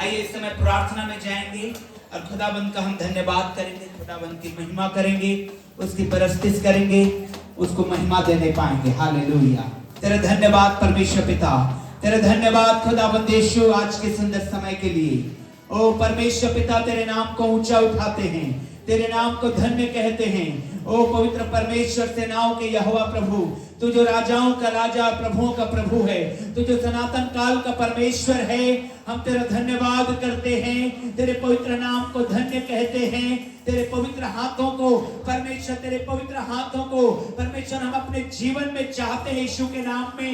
आइए इस समय प्रार्थना में जाएंगे और खुदाबंद का हम धन्यवाद करेंगे, खुदाबंद की महिमा करेंगे, उसकी परस्तिश करेंगे, उसको महिमा देने पाएंगे। हालेलुया। तेरे धन्यवाद परमेश्वर पिता, तेरे धन्यवाद खुदाबंद यीशु आज के सुंदर समय के लिए। ओ परमेश्वर पिता, तेरे नाम को ऊंचा उठाते हैं, तेरे नाम को धन्य कहते हैं। ओ पवित्र परमेश्वर सेनाओं के यहोवा प्रभु, तू जो राजाओं का राजा, प्रभुओं का प्रभु है, तू जो सनातन काल का परमेश्वर है, हम तेरा धन्यवाद करते हैं, तेरे पवित्र नाम को धन्य कहते हैं। तेरे पवित्र हाथों को परमेश्वर, तेरे पवित्र हाथों को परमेश्वर हम अपने जीवन में चाहते हैं। यीशु के नाम में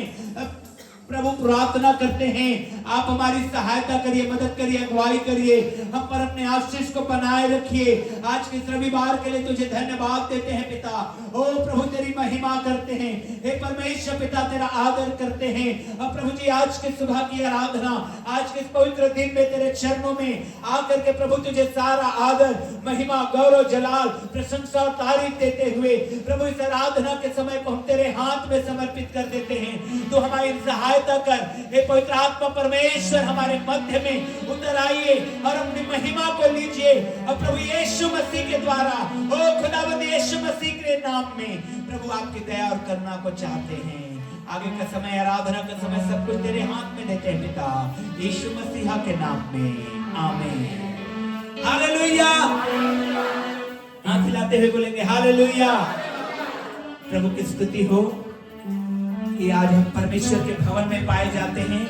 प्रभु प्रार्थना करते हैं, आप हमारी सहायता करिए, मदद करिए, अगुवाई करिए, हम पर अपने आशीष को बनाए रखिए। आज के रविवार के लिए तुझे धन्यवाद देते हैं पिता। ओ प्रभु तेरी महिमा करते हैं, हे परमेश्वर पिता तेरा आदर करते हैं। और प्रभु जी आज के सुबह की आराधना, आज के पवित्र दिन में तेरे चरणों में आकर के प्रभु तुझे सारा आदर, महिमा, गौरव, जलाल, प्रशंसा और तारीफ देते हुए प्रभु इस आराधना के समय को हम तेरे हाथ में समर्पित कर देते हैं। तो हमारी सहायता कर, हे पवित्र आत्मा परमेश्वर हमारे मध्य में उतर आइए और अपनी महिमा को लीजिए। और प्रभु यीशु मसीह के द्वारा, ओ खुदावंद यीशु मसीह के नाम में प्रभु आपकी दया और करुणा को चाहते हैं। आगे का समय, आराधना का समय सब कुछ तेरे हाथ में देते हैं पिता, यीशु मसीहा के नाम में, आमीन। हालेलुया। हाथ हिलाते हुए बोलेंगे हालेलुया। प्रभु की स्तुति हो कि आज हम परमेश्वर के भवन में पाए जाते हैं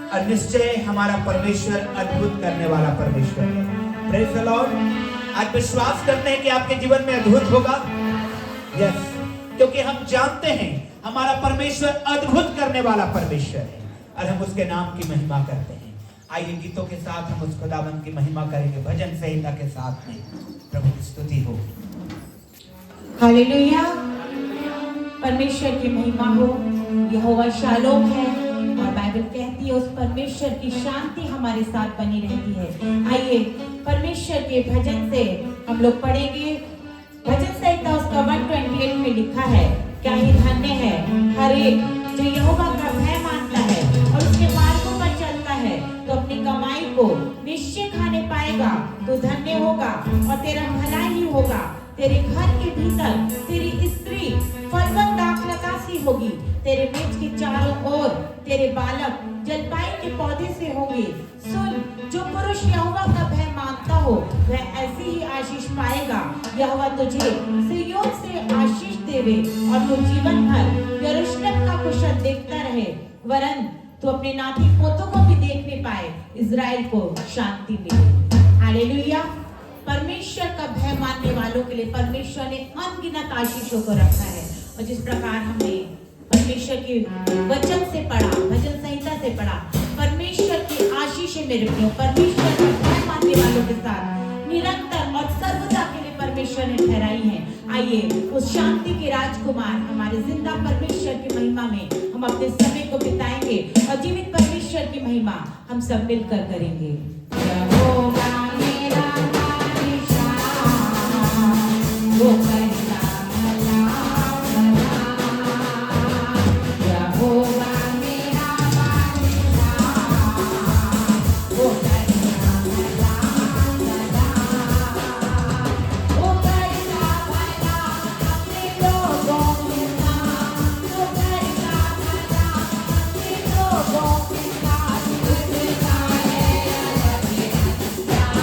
और निश्चय हमारा परमेश्वर अद्भुत करने वाला परमेश्वर है। Praise the Lord. आज विश्वास करते हैं कि आपके जीवन में अद्भुत होगा। यस, क्योंकि हम जानते हैं हमारा परमेश्वर अद्भुत करने वाला परमेश्वर है और हम उसके नाम की महिमा करते हैं। आइए गीतों के साथ हम उस खुदावंद की महिमा करेंगे, भजन संहिता के साथ में। प्रभु की स्तुति हो। हालेलुया। परमेश्वर की महिमा हो। यहोवा शालोम है और बाइबल कहती है उस परमेश्वर की शांति हमारे साथ बनी रहती है। आइए परमेश्वर के भजन से हम लोग पढ़ेंगे। भजन संहिता उसका 128 में लिखा है, क्या ही धन्य है हर एक जो यहोवा का भय मानता है और उसके मार्गों पर चलता है, तो अपनी कमाई को निश्चय खाने पाएगा। तो धन्य होगा और तेरा भला ही होगा। तेरे घर के भीतर तेरी स्त्री फलवत दाखलता सी होगी। तेरे मेज के चारों ओर तेरे बालक जलपाई के पौधे से होंगे। सुन, जो पुरुष यहोवा का भय मानता हो वह ऐसी ही आशीष पाएगा। यहोवा तुझे सिय्योन से आशीष देवे और तू जीवन भर यरूशलेम का कुशल देखता रहे, वरन तू अपने नाती पोतों को भी देखने पाए, इजराइल को शांति मिले। हालेलुया। परमेश्वर का भय मानने वालों के लिए परमेश्वर ने अनगिनत आशीषों को रखा है। और जिस प्रकार हमने परमेश्वर के वचन से पढ़ा, भजन संहिता से पढ़ा, परमेश्वर की आशीषें मेरे प्रियो परमेश्वर का भय मानने वालों के साथ निरंतर और सर्वदा के लिए परमेश्वर ने ठहराई है। आइए उस शांति के राजकुमार हमारे जिंदा परमेश्वर की महिमा में हम अपने समय को बिताएंगे और जीवित परमेश्वर की महिमा हम सब मिलकर करेंगे। यहोवा मेरा वो करता भला भला, यहोवा मेरा बादशाह, वो करता भला भला, वो करता भला अपने लोगों के साथ, वो करता भला अपने लोगों के साथ, उसका है अलग ही रास्ता।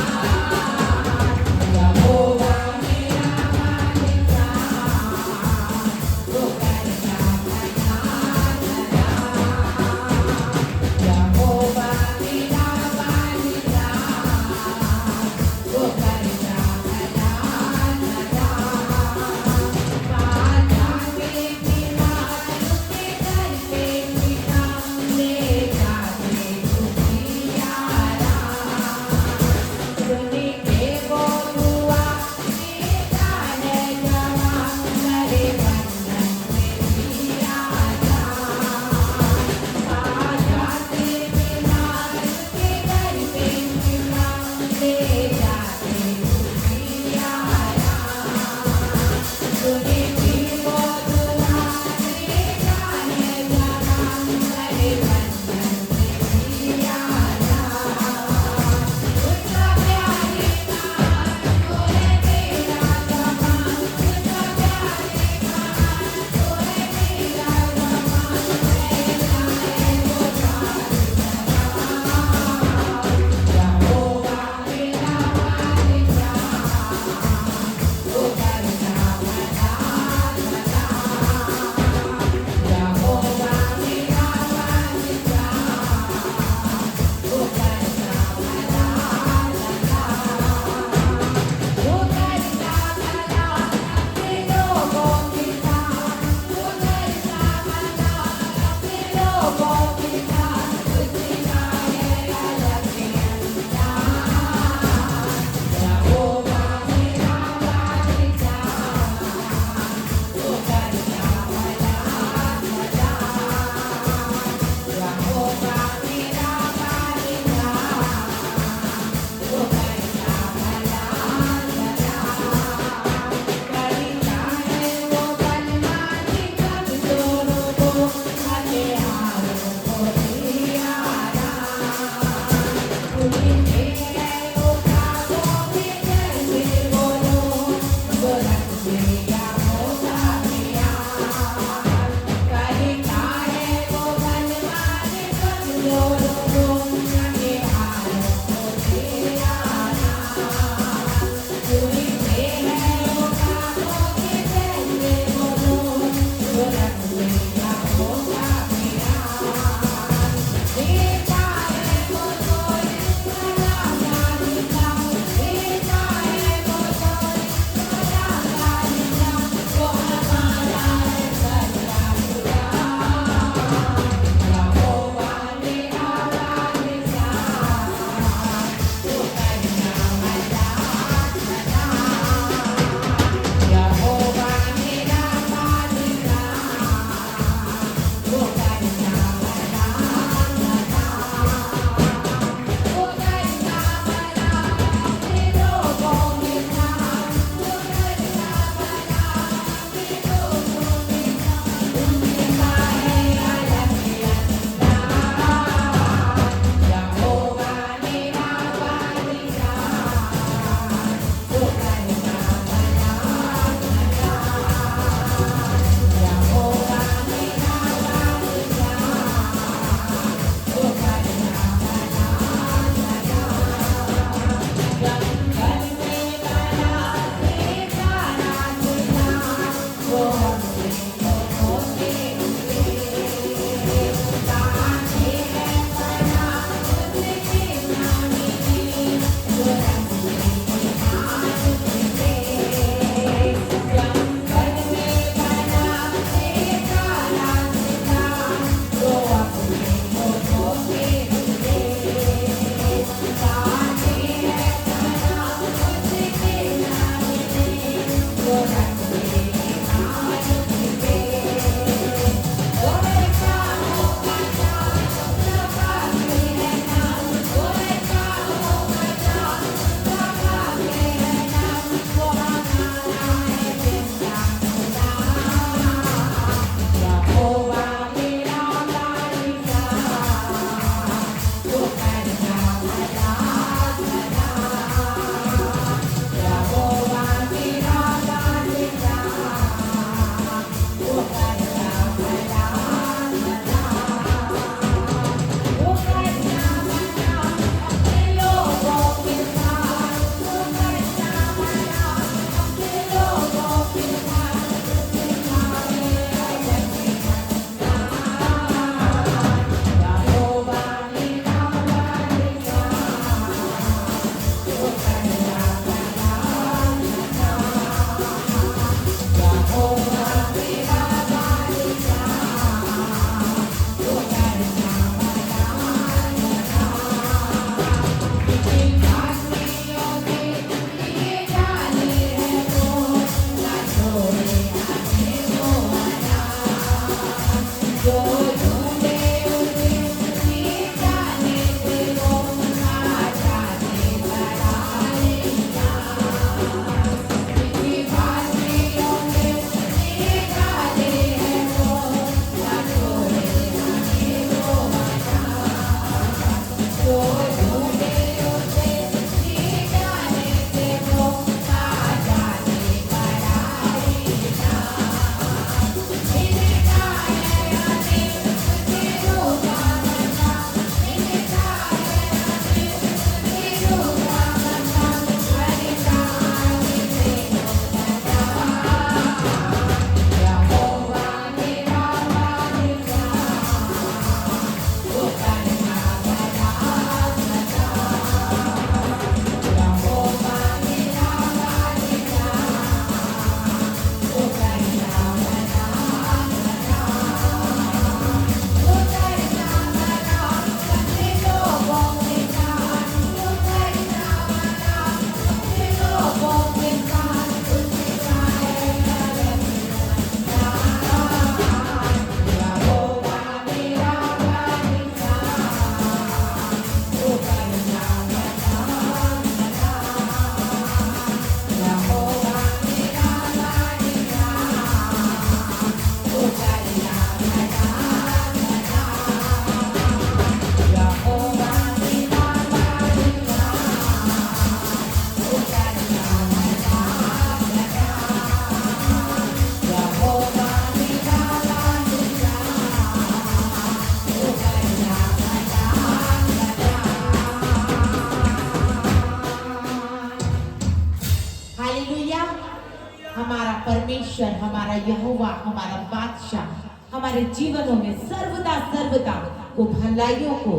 हमारा परमेश्वर, हमारा यहोवा, हमारा बादशाह हमारे जीवनों में सर्वदा सर्वदा वो भलाइयों को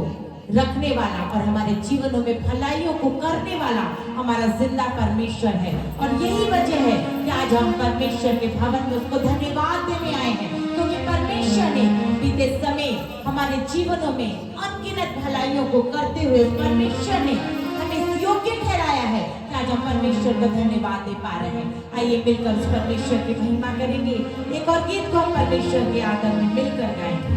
रखने वाला और हमारे जीवनों में भलाइयों को करने वाला हमारा जिंदा परमेश्वर है। और यही वजह है कि आज हम परमेश्वर के भवन में उसको धन्यवाद देने आए हैं, क्योंकि परमेश्वर ने बीते समय हमारे जीवनों में अनगिनत भलाइयों को करते हुए परमेश्वर ने हमें योग्य ठहराया है कि आज हम परमेश्वर को धन्यवाद दे पा रहे हैं। आइए मिलकर उस परमेश्वर की महिमा करेंगे। एक और गीत को हम परमेश्वर के आदर में मिलकर गाएंगे।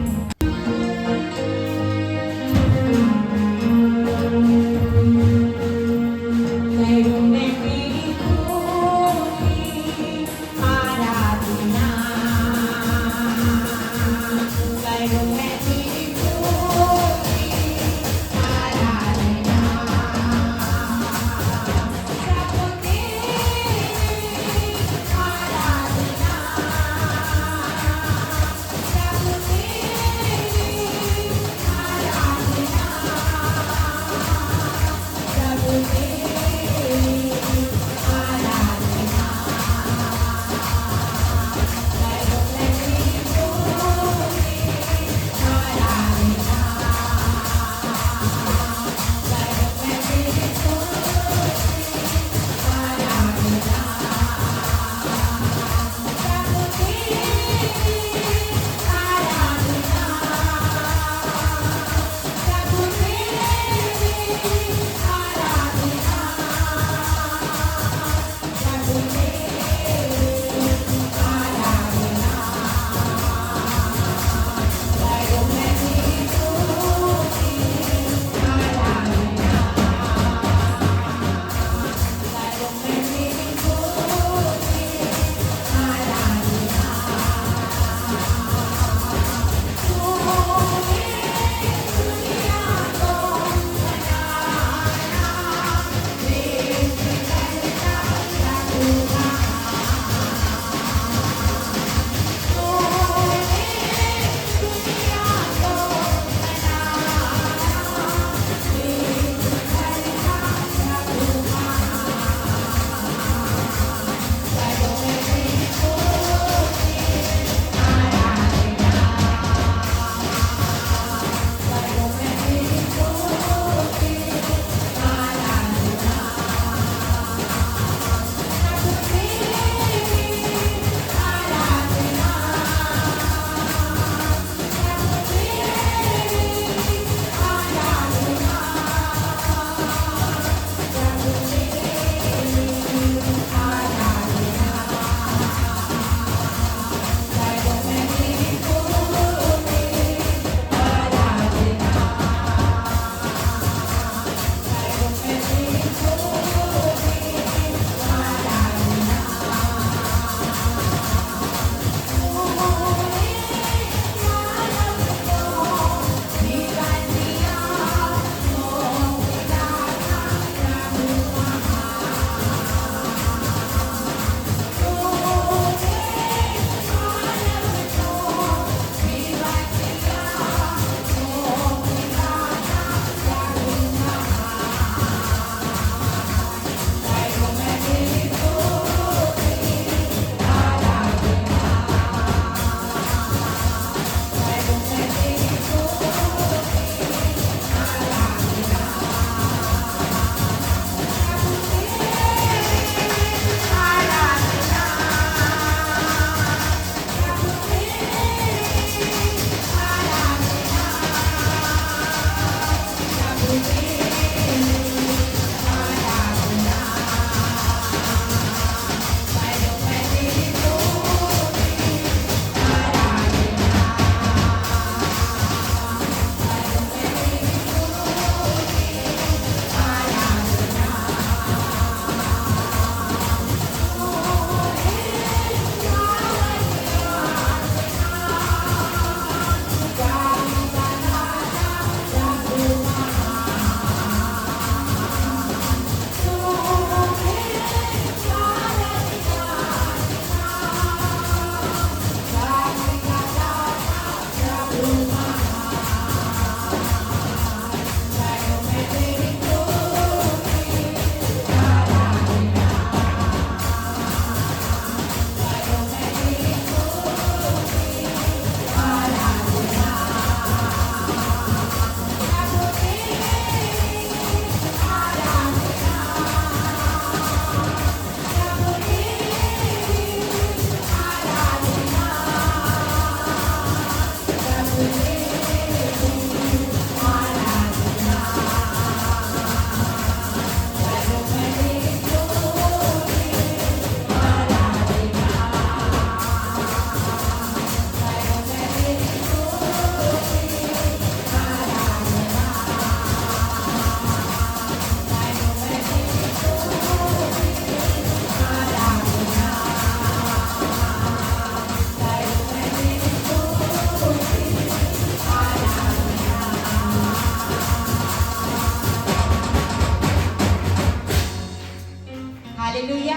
हालेलुया।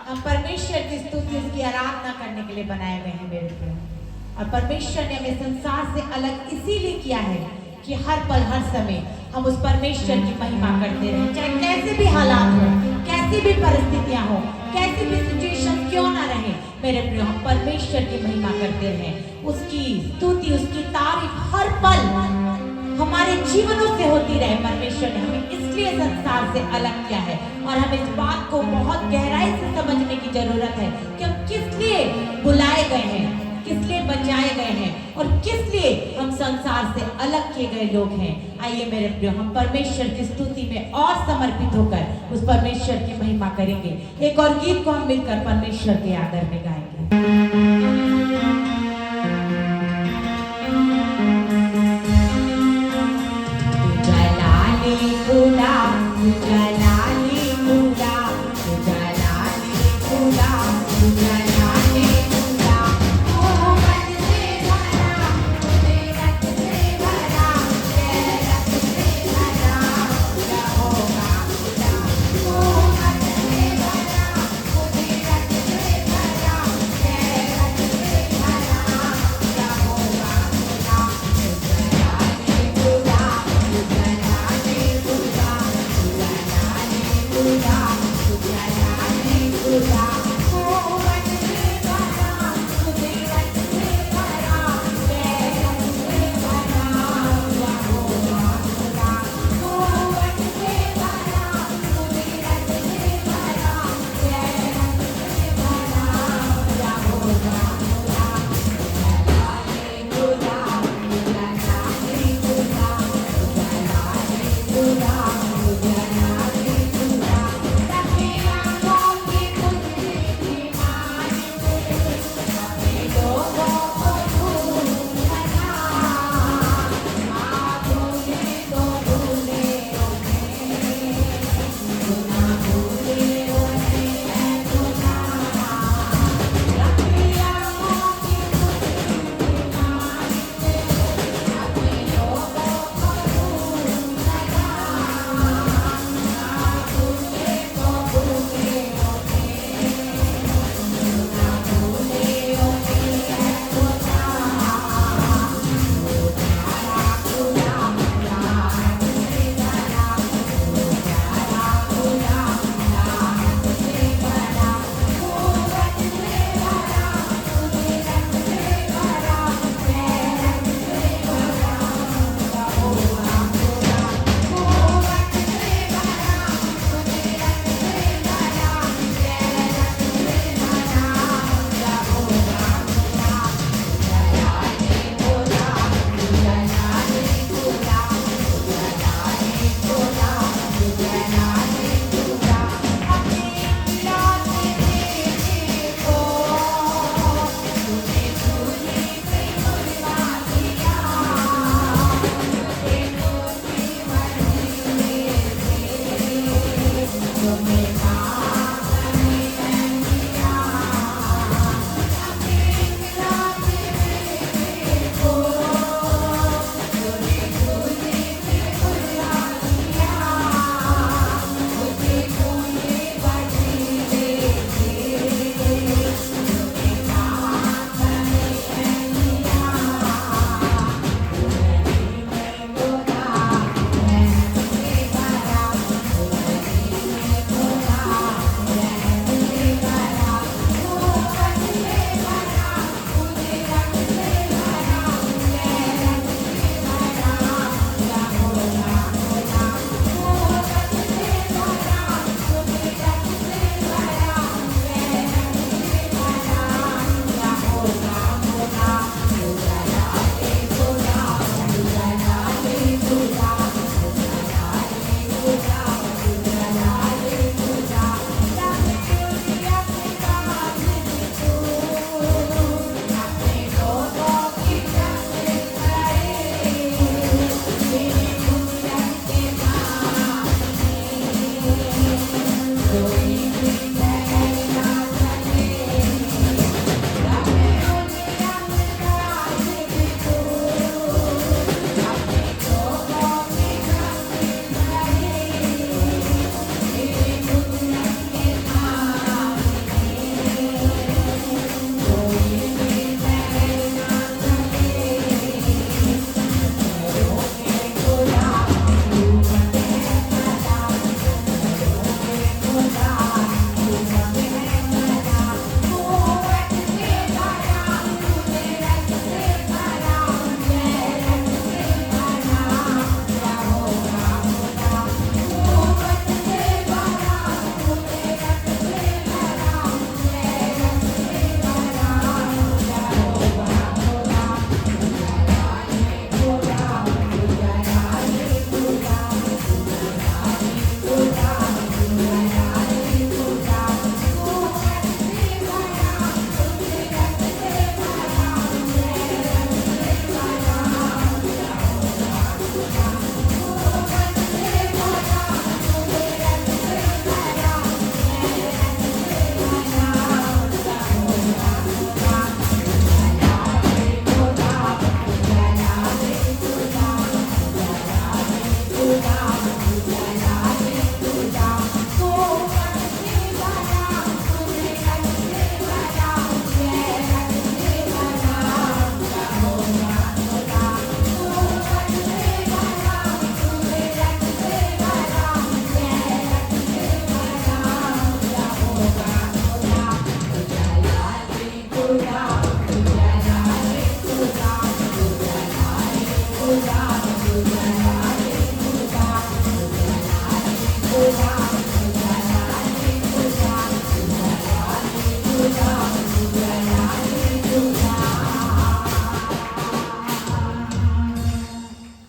हम परमेश्वर की स्तुति उसकी आराधना करने के लिए बनाए गए हैं मेरे प्रियो। और परमेश्वर ने हमें संसार से अलग इसीलिए किया है कि हर पल हर समय हम उस परमेश्वर की महिमा करते रहें, चाहे कैसे भी हालात हो, कैसी भी परिस्थितियां हो, कैसी भी सिचुएशन क्यों ना रहे मेरे प्रियो, हम परमेश्वर की महिमा करते रहें। उसकी स्तुति, उसकी तारीफ हर पल हमारे जीवनों से होती रहे। परमेश्वर ने हमें इसलिए संसार से अलग किया है और हमें इस बात को बहुत गहराई से समझने की जरूरत है कि हम किस लिए बुलाए गए हैं, किस लिए बचाए गए हैं और किस लिए हम संसार से अलग किए गए लोग हैं। आइए मेरे प्रियो, हम परमेश्वर की स्तुति में और समर्पित होकर उस परमेश्वर की महिमा करेंगे। एक और गीत को हम मिलकर परमेश्वर के आदर में गाएंगे।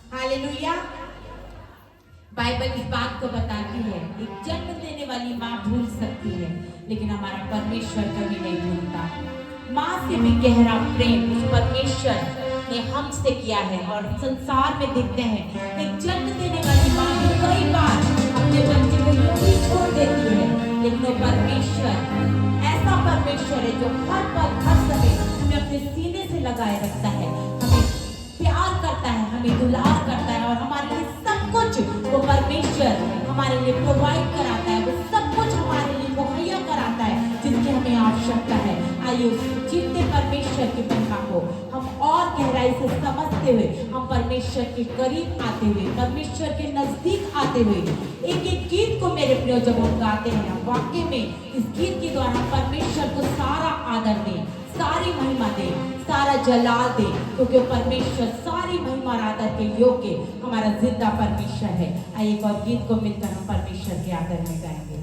हालेलुया। बाइबल इस बात को बताती है, एक जन्म देने वाली माँ भूल सकती है, लेकिन हमारा परमेश्वर कभी नहीं भूलता। माँ से भी गहरा प्रेम उस परमेश्वर ने हमसे किया है। और संसार में देखते हैं, एक जन्म देने वाली माँ भी कई बार अपने बच्चे को यूं ही छोड़ देती है, लेकिन वो परमेश्वर ऐसा परमेश्वर है जो हर पल हर समय हमें अपने सीने से लगाए रखता है, हमें प्यार करता है, हमें दुलार करता है, और हमारे लिए सब कुछ वो परमेश्वर हमारे लिए प्रोवाइड कराता है। वो सब कुछ हमारे लिए मुहैया कराता है जिसकी हमें आवश्यकता है। आइए उस जीते परमेश्वर की महिमा को हम और गहराई से समझते हुए, हम परमेश्वर के करीब आते हुए, परमेश्वर के नजदीक आते हुए एक एक गीत को मेरे प्रियो जब हम गाते हैं, वाकई में इस गीत के द्वारा परमेश्वर को सारा आदर दें, सारी महिमा दे, सारा जलाल दे, क्योंकि परमेश्वर सारी महिमा और आदर के योग्य हमारा जिंदा परमेश्वर है। आइए एक और गीत को मिलकर हम परमेश्वर के आदर में गाएंगे।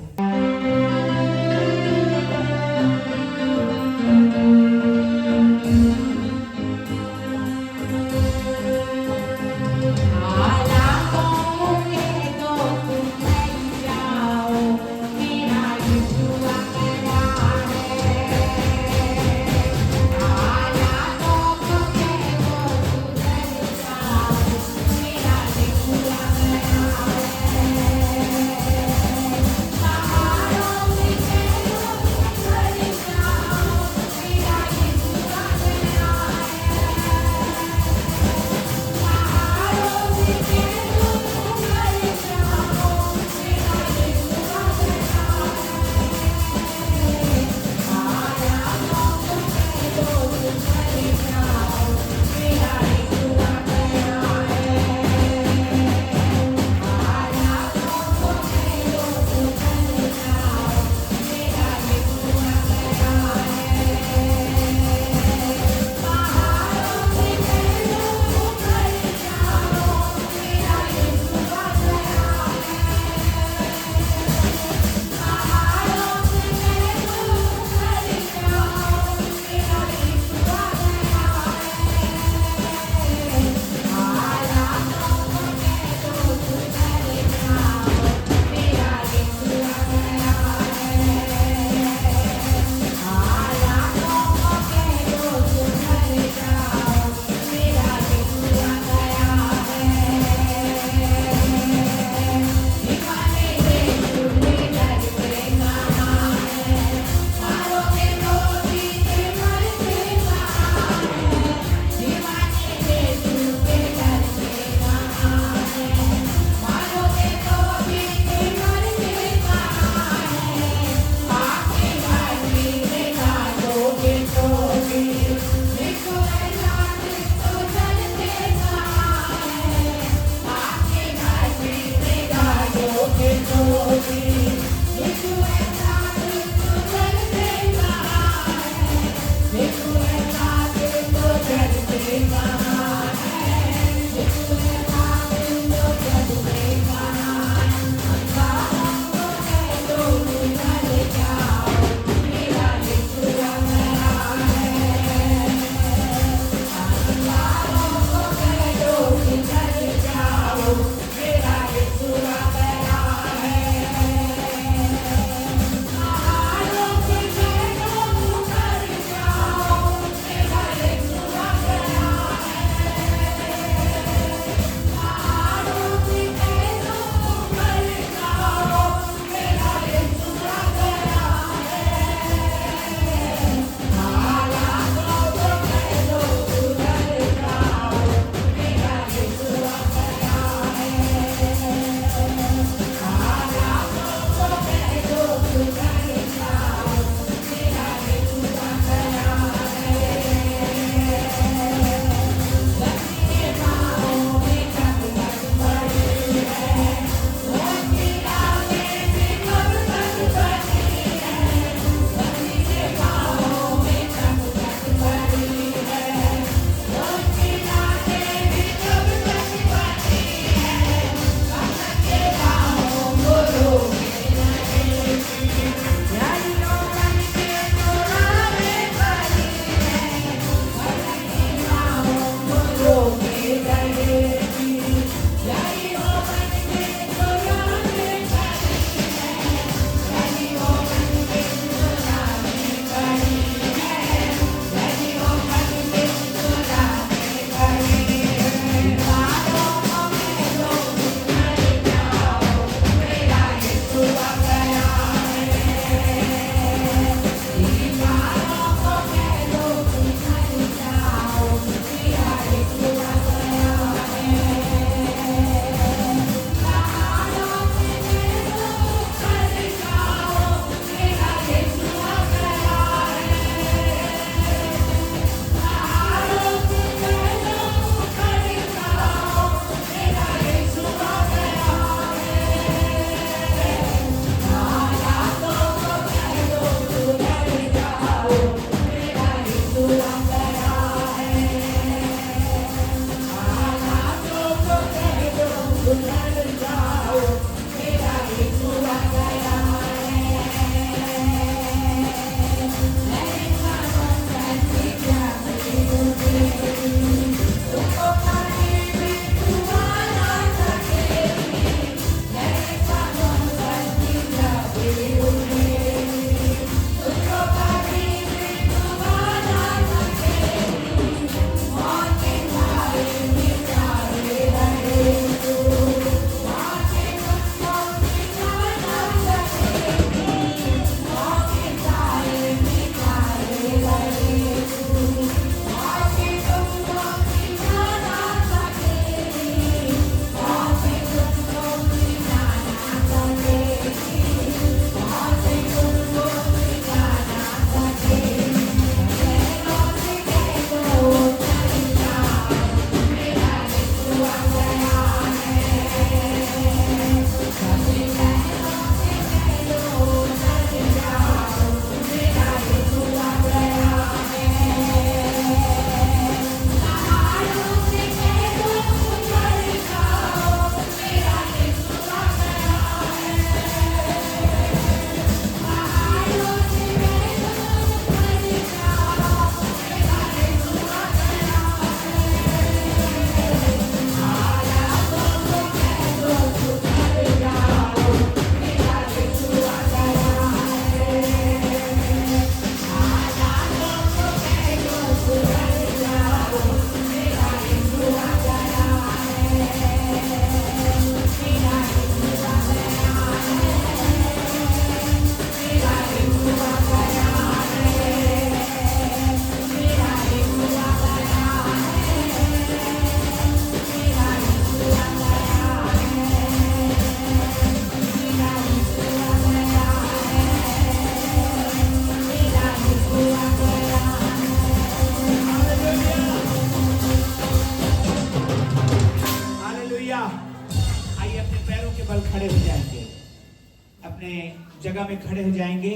अपने जगह में खड़े हो जाएंगे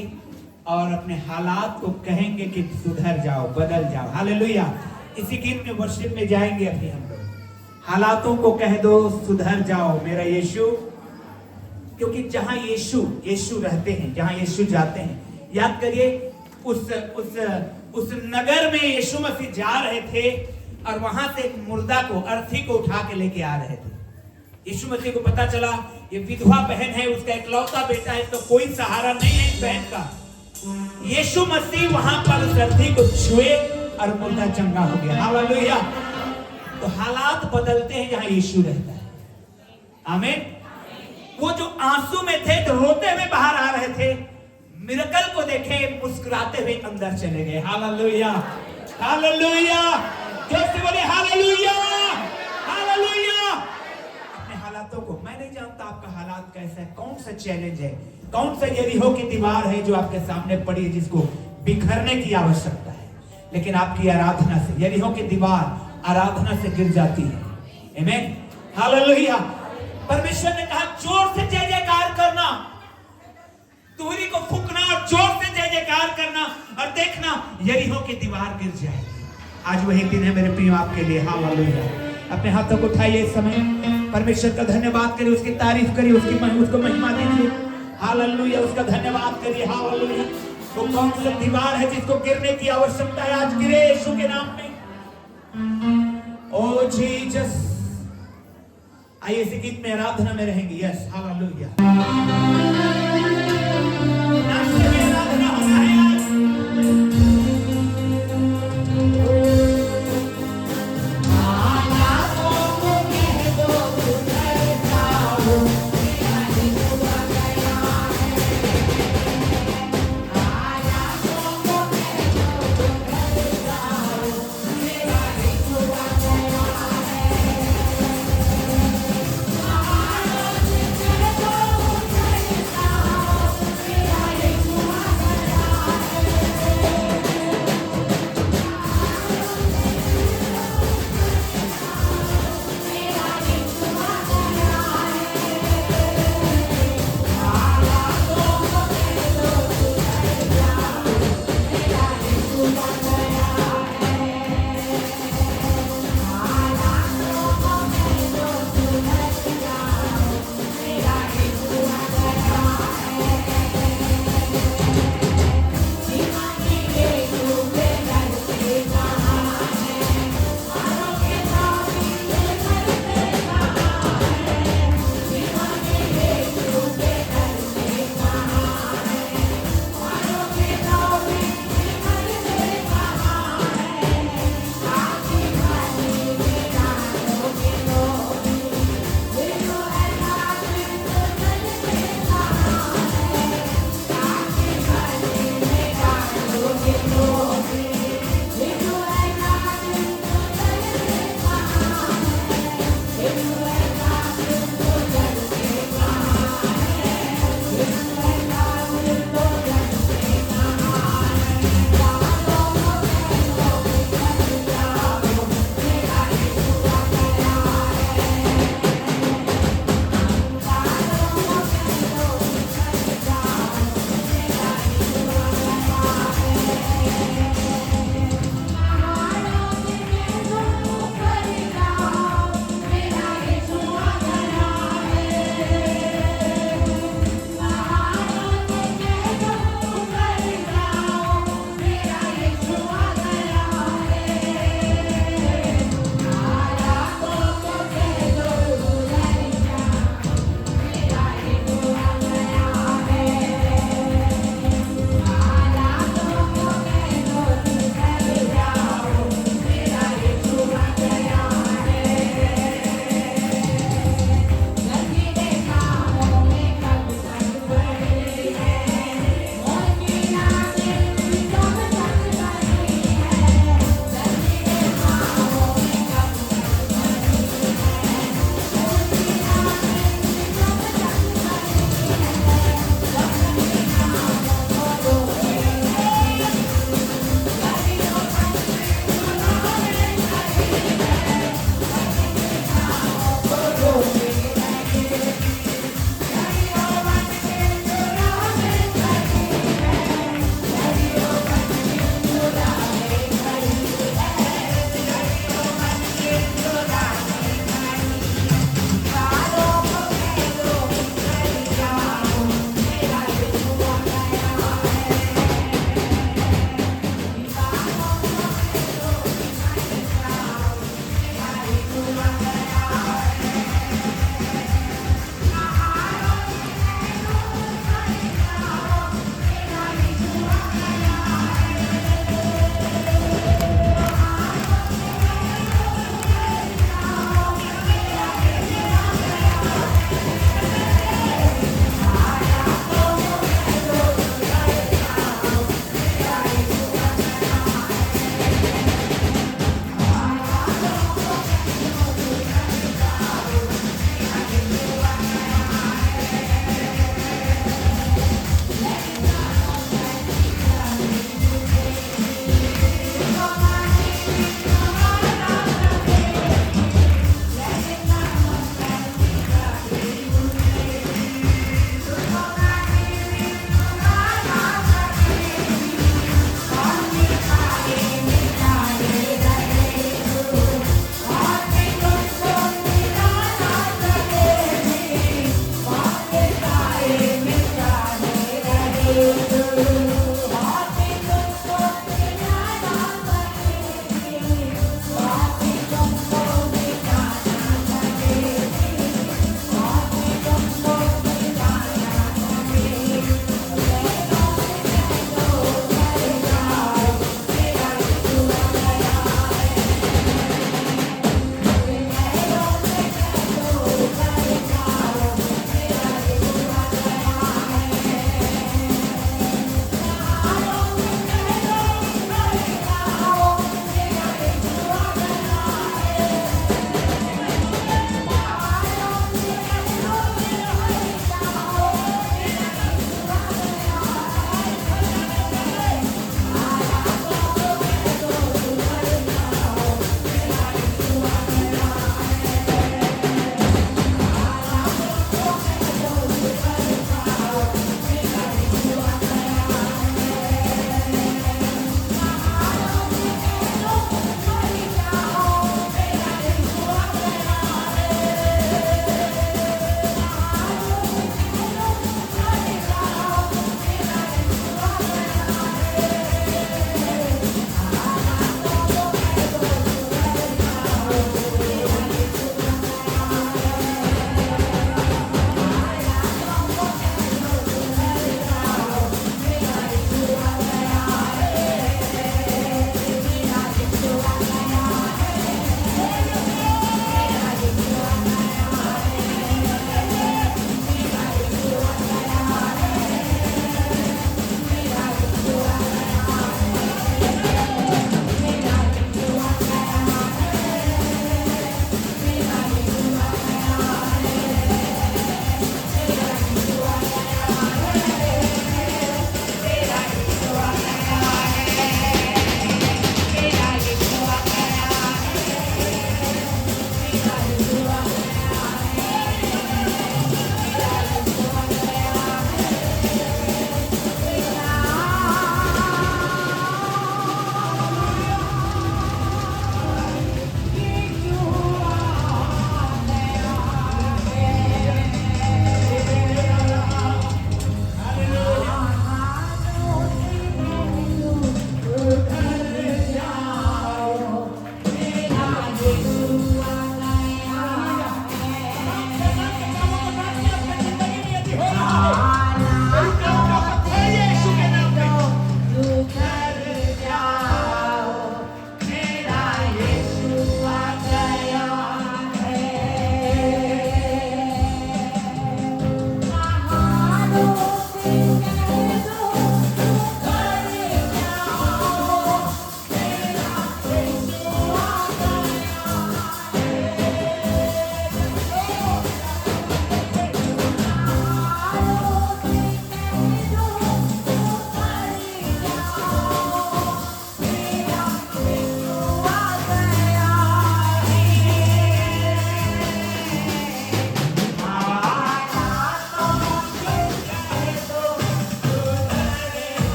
और अपने हालात को कहेंगे कि सुधर जाओ, बदल जाओ। हालेलुया। इसी गीत में वर्शिप में जाएंगे अभी हम लोग। हालातों को कह दो सुधर जाओ मेरा यीशु, क्योंकि जहां यीशु रहते हैं, जहां यीशु जाते हैं, याद करिए उस नगर में यीशु मसीह जा रहे थे और वहां से एक मुर्दा को, अर्थी को उठा के लेके आ रहे थे। यीशु मसीह को पता चला ये विधवा बहन है, उसका इकलौता बेटा है, तो कोई सहारा नहीं है इस बहन का। यीशु मसीह वहां पर उस अर्थी को छुए और मुर्दा चंगा हो गया। हालेलुया। तो हालात बदलते हैं जहां यीशु रहता है। आमीन। वो जो आंसू में थे, तो रोते हुए बाहर आ रहे थे, मिरेकल को देखे मुस्कुराते हुए अंदर चले गए। Hallelujah, hallelujah. जैसे बोले हालेलुया, हालेलुया। अपने हालातों को, मैं नहीं जानता आपका हालात कैसा है, कौन सा चैलेंज है, कौन सा यरीहो की दीवार है जो आपके सामने पड़ी है, जिसको बिखरने की आवश्यकता है, लेकिन आपकी आराधना से यरीहो की दीवार आराधना से गिर जाती है। आमीन, हालेलुया। परमेश्वर ने कहा जोर से जय जयकार करना, तुहरी को फूकना और जोर से जय जयकार करना, और देखना यरीहो की दीवार गिर जाएगी। आज वही दिन है मेरे प्रियो आपके लिए। हालेलुया। अपने हाथों को उठाइए इस समय, परमेश्वर का धन्यवाद करिए, उसकी तारीफ करिए, उसको महिमा दीजिए। हालेलुया। उसका धन्यवाद करिए। हालेलुया। वो कौन सा दीवार है जिसको गिरने की आवश्यकता है, आज गिरे यीशु के नाम में। ओ जीसस। आइए इस गीत में आराधना में रहेंगे। Yes, hallelujah. नाम से आराधना होना है आज।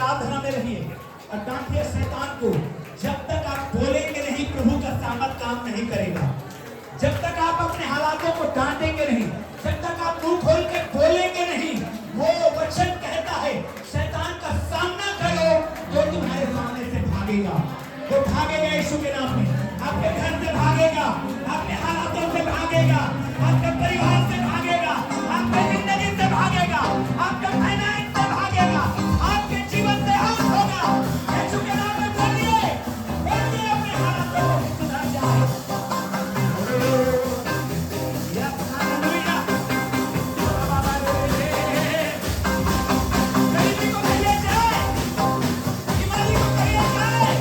आराधना में रहिए और डांटिए शैतान को। जब तक आप बोलेंगे नहीं, प्रभु का सामर्थ काम नहीं करेगा। जब तक आप अपने हालातों को डांटेंगे नहीं, जब तक आप मुंह खोल के बोलेंगे नहीं, वो वचन कहता है शैतान का सामना करो तो तुम्हारे सामने से भागेगा। वो भागेगा यीशु के नाम में। आपके घर से भागेगा, आपके हालातों से भागेगा, आपके परिवार से भागेगा, आपके जिंदगी से भागेगा, आपके फाइनेंस से भागेगा, आपके जीवन से आउट होगा। यीशु के नाम में बोलिए, बोलिए अपने हालातों को सुधार जाए। Yes, hallelujah. गरीबी को कहिए जाए, बीमारी को कहिए जाए,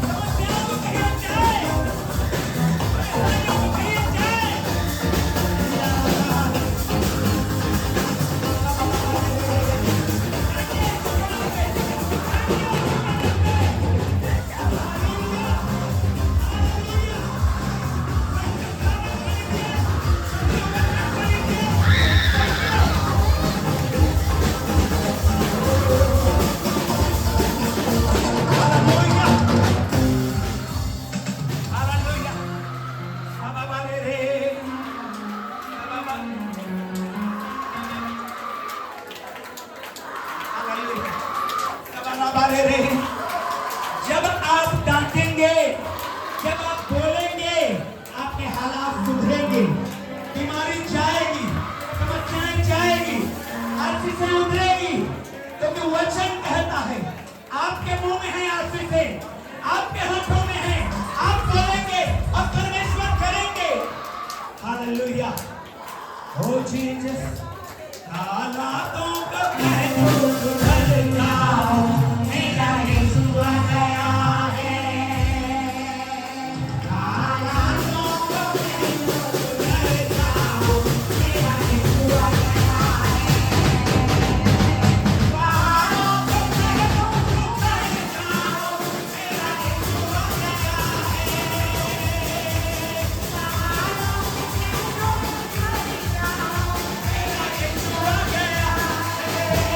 समस्याओं को कहिए जाए, परेशानियों को कहिए जाए। Hallelujah, hallelujah. बाबा रे, बाबा, हालेलुया, बाबा रे। जब आप डांटेंगे, जब आप बोलेंगे, आपके हालात सुधरेंगे, बीमारी जाएगी, समस्याएं जाएगी, हर चीजें उतरेगी। क्योंकि वचन कहता है आपके मुंह में है आशीषें, आपके हाथों में है। आप बोलेंगे और परमेश्वर करेंगे। हालेलुया। हो जीसस, हालातों को मैं सुधरता हूं, मेरा यीशु आ गया है। हालातों को मैं सुधरता हूं, मेरा यीशु आ गया है। पहाड़ों को मैं सुधरता हूं, मेरा यीशु आ गया है। पहाड़ों को मैं सुधरता हूं, मेरा यीशु आ गया है।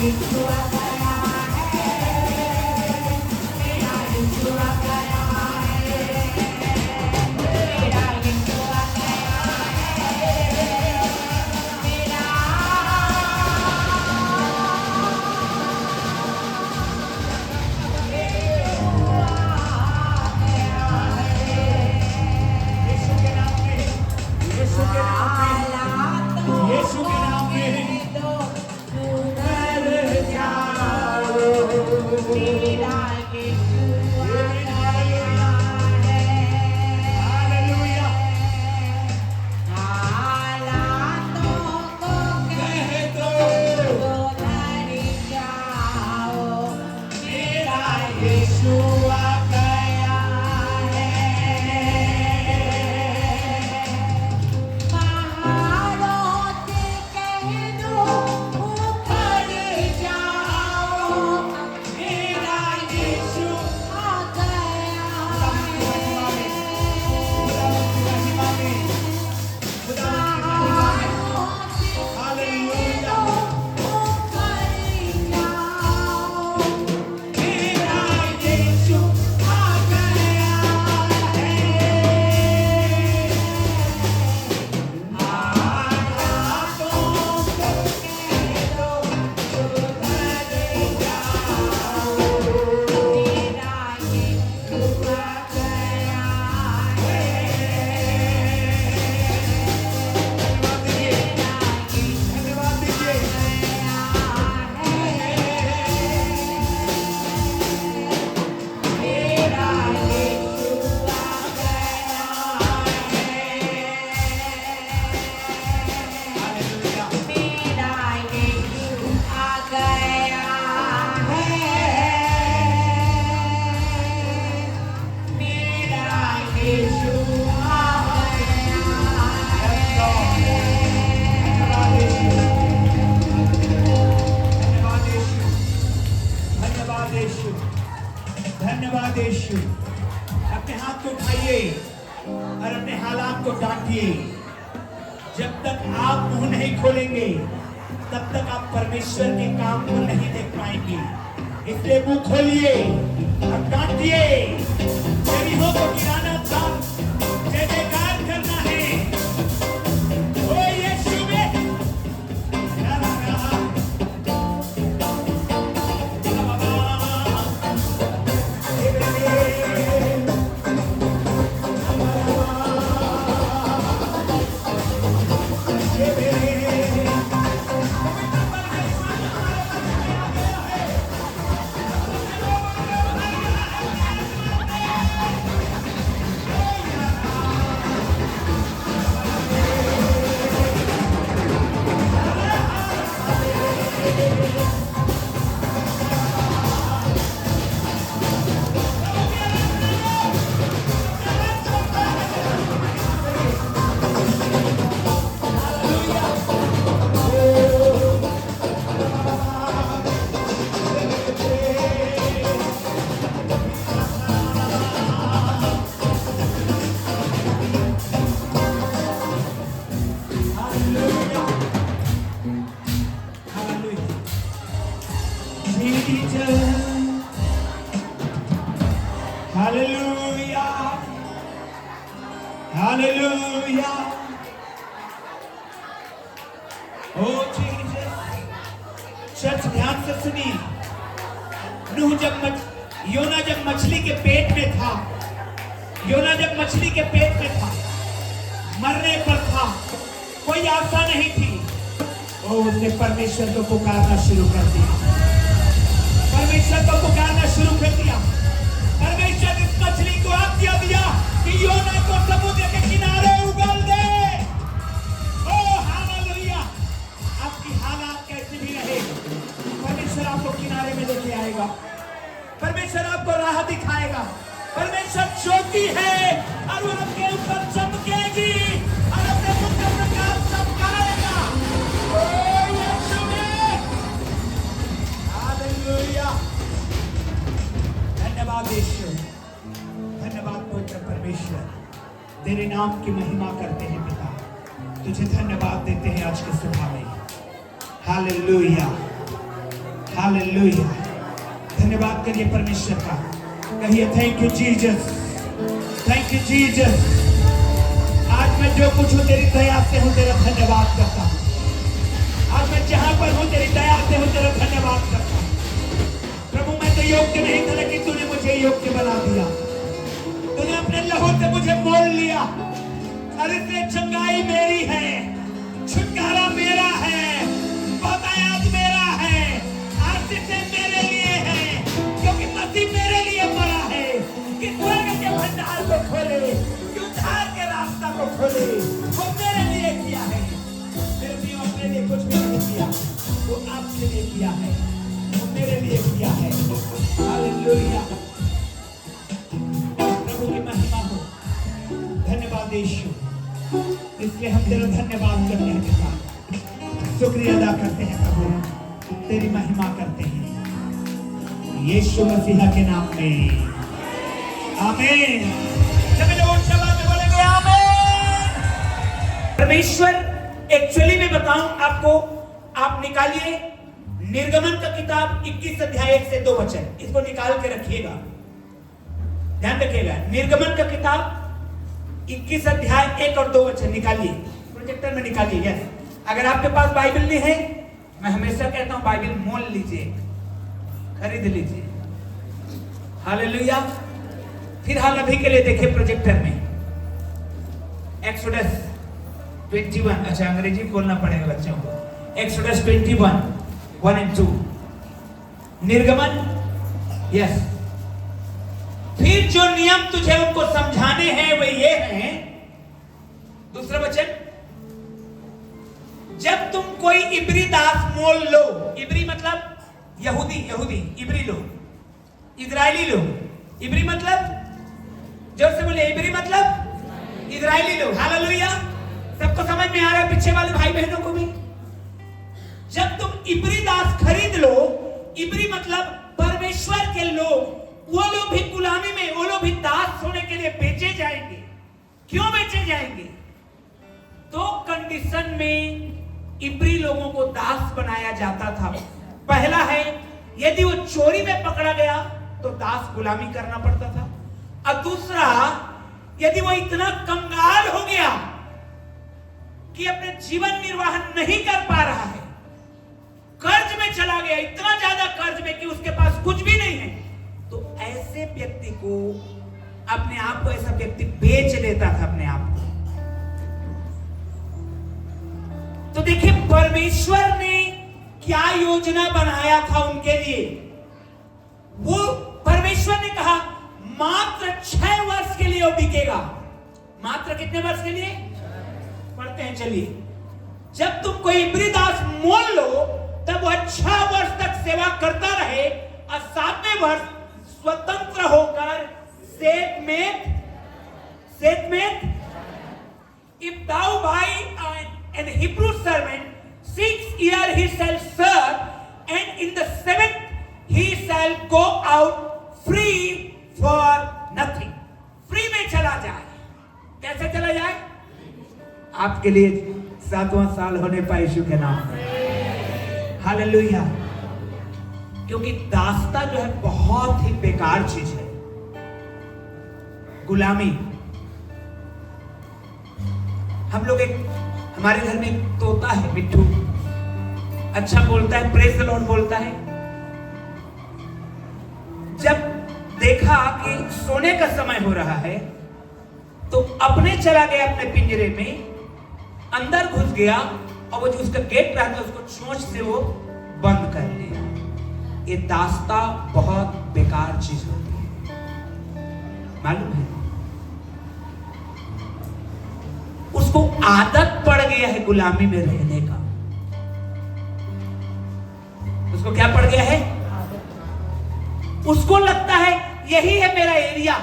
यीशु आ गया है, मेरा यीशु आ गया है, मेरा यीशु आ गया है, मेरा यीशु के नाम में, यीशु के नाम में, यीशु के नाम में सुधर जाओ, मेरा यीशु आ गया है, हालेलुया हालातों को कह दो सुधर जाओ, मेरा यीशु आ गया है। पहाड़ों से कह दो ऊपर जाओ, मेरा यीशु आ गया है। महिमा में, खुदा की महिमा में, हालेलुया मेरा यीशु आ गया है। हालातों को कह दो सुधर जाओ, मेरा यीशु आ गया धन्यवाद दीजिए, मेरा यीशु आ गया हालेलुया मेरा यीशु आ गया है, मेरा यीशु आ गया धन्यवाद यीशु, धन्यवाद यीशु, धन्यवाद यीशु। अपने हाथ को उठाइए और अपने हालात को डांटिए। जब तक आप मुंह नहीं खोलेंगे तब तक आप परमेश्वर के काम को नहीं देख पाएंगे। इसलिए मुंह खोलिए और डांटिए। यदि हो तो गिराना था, जय जयकार करना है। ओ यीशु में हालेलुया हालेलुया ओ जीसस। चर्च ध्यान से सुनिए। योना जब मछली के पेट में था, योना जब मछली के पेट में था, मरने पर था, कोई आशा नहीं थी। ओ उसने परमेश्वर को पुकारना शुरू कर दिया, परमेश्वर को पुकारना शुरू कर दिया। परमेश्वर इस मछली को आज्ञा दिया कि योना को समुद्र के किनारे उगल दे। ओ हालेलुया। आपकी हालात कैसी भी रहे, परमेश्वर आपको किनारे में लेके आएगा, परमेश्वर आपको राह दिखाएगा। परमेश्वर ज्योति है और वो आपके ऊपर चमकेगी और अपने मुख का प्रकाश चमकाएगा। ओ यीशु में हालेलुया। धन्यवाद यीशु, धन्यवाद पवित्र परमेश्वर। तेरे नाम की महिमा करते हैं पिता, तुझे धन्यवाद देते हैं आज के सुबह में। Hallelujah hallelujah. धन्यवाद करिए परमेश्वर का, कहिए thank you Jesus, thank you Jesus. आज मैं जो कुछ हूँ तेरी दया से हूँ, तेरा धन्यवाद करता हूँ। आज मैं जहां पर हूँ तेरी दया से हूँ, तेरा धन्यवाद करता हूँ। प्रभु मैं तो योग्य नहीं था, लेकिन तूने मुझे योग्य बना दिया। तूने अपने लहू से मुझे मोल लिया। और इसलिए चंगाई मेरी है, छुटकारा मेरा है, बहुतायात मेरा है, आशीषें मेरे लिए है, क्योंकि मसीह मेरे लिए मरा है कि स्वर्ग के भंडार को खोले, कि उद्धार के रास्ता को खोले। वो मेरे लिए किया है। मेरे लिए अपने लिए कुछ भी नहीं किया, वो आपके लिए किया है, वो मेरे लिए किया है। हालेलुया। प्रभु की महिमा हो। धन्यवाद यीशु, इसलिए हम तेरा धन्यवाद करते हैं पिता, शुक्रिया अदा करते हैं प्रभु, तेरी महिमा करते हैं यीशु मसीहा के नाम में, आमीन। सभी लोग शब्द में बोलेंगे आमीन। परमेश्वर एक्चुअली में बताऊं आपको, आप निकालिए निर्गमन का किताब 21 अध्याय 1 से 2 वचन, इसको निकाल के रखिएगा, ध्यान रखिएगा। निर्गमन का किताब 21 अध्याय 1 और 2 वचन निकालिए, प्रोजेक्टर में निकालिए। यस, अगर आपके पास बाइबल नहीं है, मैं हमेशा कहता हूं बाइबल मोल लीजिए, खरीद लीजिए। हालेलुया। फिलहाल अभी के लिए देखिए प्रोजेक्टर में एक्सोडस 21, अच्छा अंग्रेजी बोलना पड़ेगा बच्चों को। एक्सोडस 21 1 और 2, निर्गमन। यस, फिर जो नियम तुझे उनको समझाने हैं वे ये हैं, दूसरा वचन, जब तुम कोई इब्री दास मोल लो, इब्री मतलब यहूदी, यहूदी, इब्री लोग, इजरायली लोग। इब्री मतलब, जोर से बोले, इब्री मतलब इजरायली लोग। हालेलुया। सबको समझ में आ रहा है, पीछे वाले भाई बहनों को भी। जब तुम इब्री दास खरीद लो, इब्री मतलब परमेश्वर के लोग, वो लोग भी गुलामी में, वो लोग भी दास होने के लिए बेचे जाएंगे। क्यों बेचे जाएंगे? तो कंडीशन में इब्री लोगों को दास बनाया जाता था। पहला है, यदि वो चोरी में पकड़ा गया तो दास गुलामी करना पड़ता था। और दूसरा, यदि वो इतना कंगाल हो गया कि अपने जीवन निर्वाह नहीं कर पा रहा है, कर्ज में चला गया, इतना ज्यादा कर्ज में कि उसके पास कुछ भी नहीं है, तो ऐसे व्यक्ति को, अपने आप को ऐसा व्यक्ति बेच लेता था अपने आप को। तो देखिए परमेश्वर ने क्या योजना बनाया था उनके लिए। वो परमेश्वर ने कहा मात्र 6 वर्ष के लिए वो बिकेगा। मात्र कितने वर्ष के लिए? पढ़ते हैं चलिए। जब तुम कोई इब्री दास मोल लो, तब वह 6 वर्ष तक सेवा करता रहे और 7वें वर्ष स्वतंत्र होकर सेत में if thou buy an Hebrew servant, 6 years he shall serve, and in the 7th he shall go out free for nothing. Free में चला जाए। कैसे चला जाए? आपके लिए 7वां साल होने पर यीशु के नाम में। हालेलुया। क्योंकि दासता जो है बहुत ही बेकार चीज है। गुलामी। हम लोग हमारे घर में एक तोता है मिट्टू, अच्छा बोलता है, प्रेज़ द लॉर्ड बोलता है। जब देखा कि सोने का समय हो रहा है, तो अपने चला गया अपने पिंजरे में, अंदर घुस गया और वो जो उसका गेट रहता है उसको चोंच से वो बंद कर लिया। ये दासता बहुत बेकार चीज होती है, मालूम है? उसको आदत पड़ गया है गुलामी में रहने का। उसको क्या पड़ गया है? उसको लगता है यही है मेरा एरिया,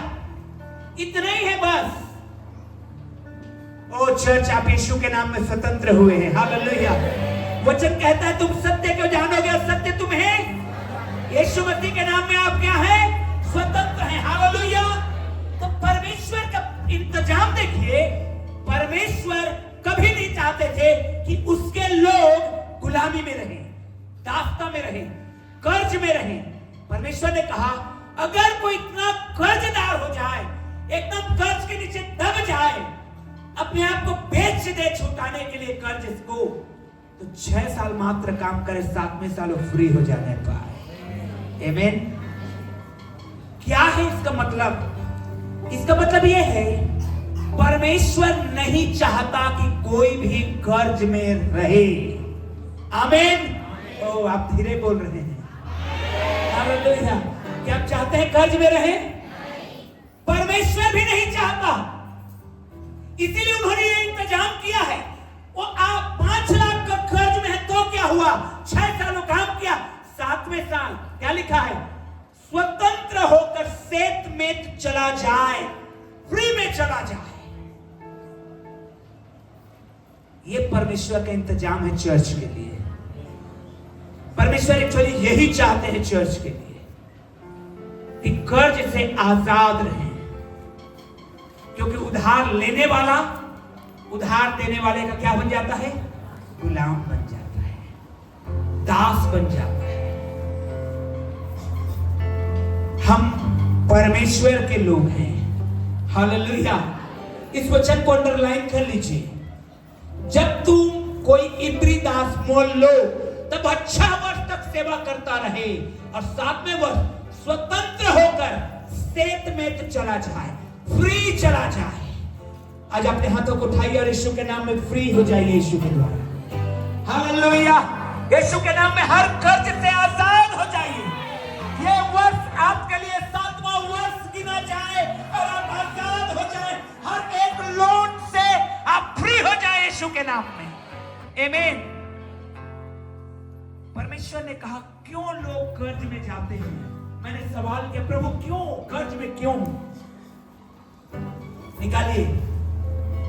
इतना ही है बस। ओ चर्च, आप यीशु के नाम में स्वतंत्र हुए हैं। हालेलुया। वचन कहता है तुम सत्य को जानोगे और सत्य तुम है। यीशु मसीह के नाम में आप क्या है? स्वतंत्र हैं। हालेलुया। तो परमेश्वर का इंतजाम देखिए, परमेश्वर कभी नहीं चाहते थे कि उसके लोग गुलामी में रहे, दासता में रहे। कर्ज में रहे। परमेश्वर ने कहा अगर कोई इतना कर्जदार हो जाए, एकदम कर्ज के नीचे दब जाए, अपने आप को बेच दे छुटाने के लिए कर्ज को, तो 6 साल मात्र काम करे, 7वें साल वो फ्री हो जाने पाए। आमीन। क्या है इसका मतलब? इसका मतलब यह है परमेश्वर नहीं चाहता कि कोई भी कर्ज में रहे। आमीन। ओ आप धीरे बोल रहे हैं। हालेलुया। क्या आप चाहते हैं कर्ज में रहे? परमेश्वर भी नहीं चाहता, इसीलिए उन्होंने ये इंतजाम किया है। वो आप 5 लाख का कर्ज में है तो क्या हुआ, 6 सालों काम किया, 7वें साल क्या लिखा है? स्वतंत्र होकर सेत में चला जाए, फ्री में चला जाए। ये परमेश्वर का इंतजाम है चर्च के लिए। परमेश्वर एक्चुअली यही चाहते हैं चर्च के लिए कि कर्ज से आजाद रहें, क्योंकि उधार लेने वाला उधार देने वाले का क्या बन जाता है? गुलाम बन जाता है, दास बन जाता है। हम परमेश्वर के लोग हैं। हालेलुया। इस वचन को अंडरलाइन कर लीजिए। जब तुम कोई इब्री दास मोल लो तब 6 वर्ष तक सेवा करता रहे और 7वें वर्ष स्वतंत्र होकर सेत में चला जाए, फ्री चला जाए। आज अपने हाथों को उठाइए और यीशु के नाम में फ्री हो जाइए यीशु के द्वारा। हालेलुया। यीशु के नाम में हर कर्ज से आजाद हो जाइए। ये वर्ष आपके लिए 7वां वर्ष गिना जाए और आप आजाद हो जाए। हर एक लोन से आप फ्री हो जाए यीशु के नाम में। आमीन। परमेश्वर ने कहा क्यों लोग कर्ज में जाते हैं? मैंने सवाल किया प्रभु क्यों कर्ज में, क्यों? निकालिए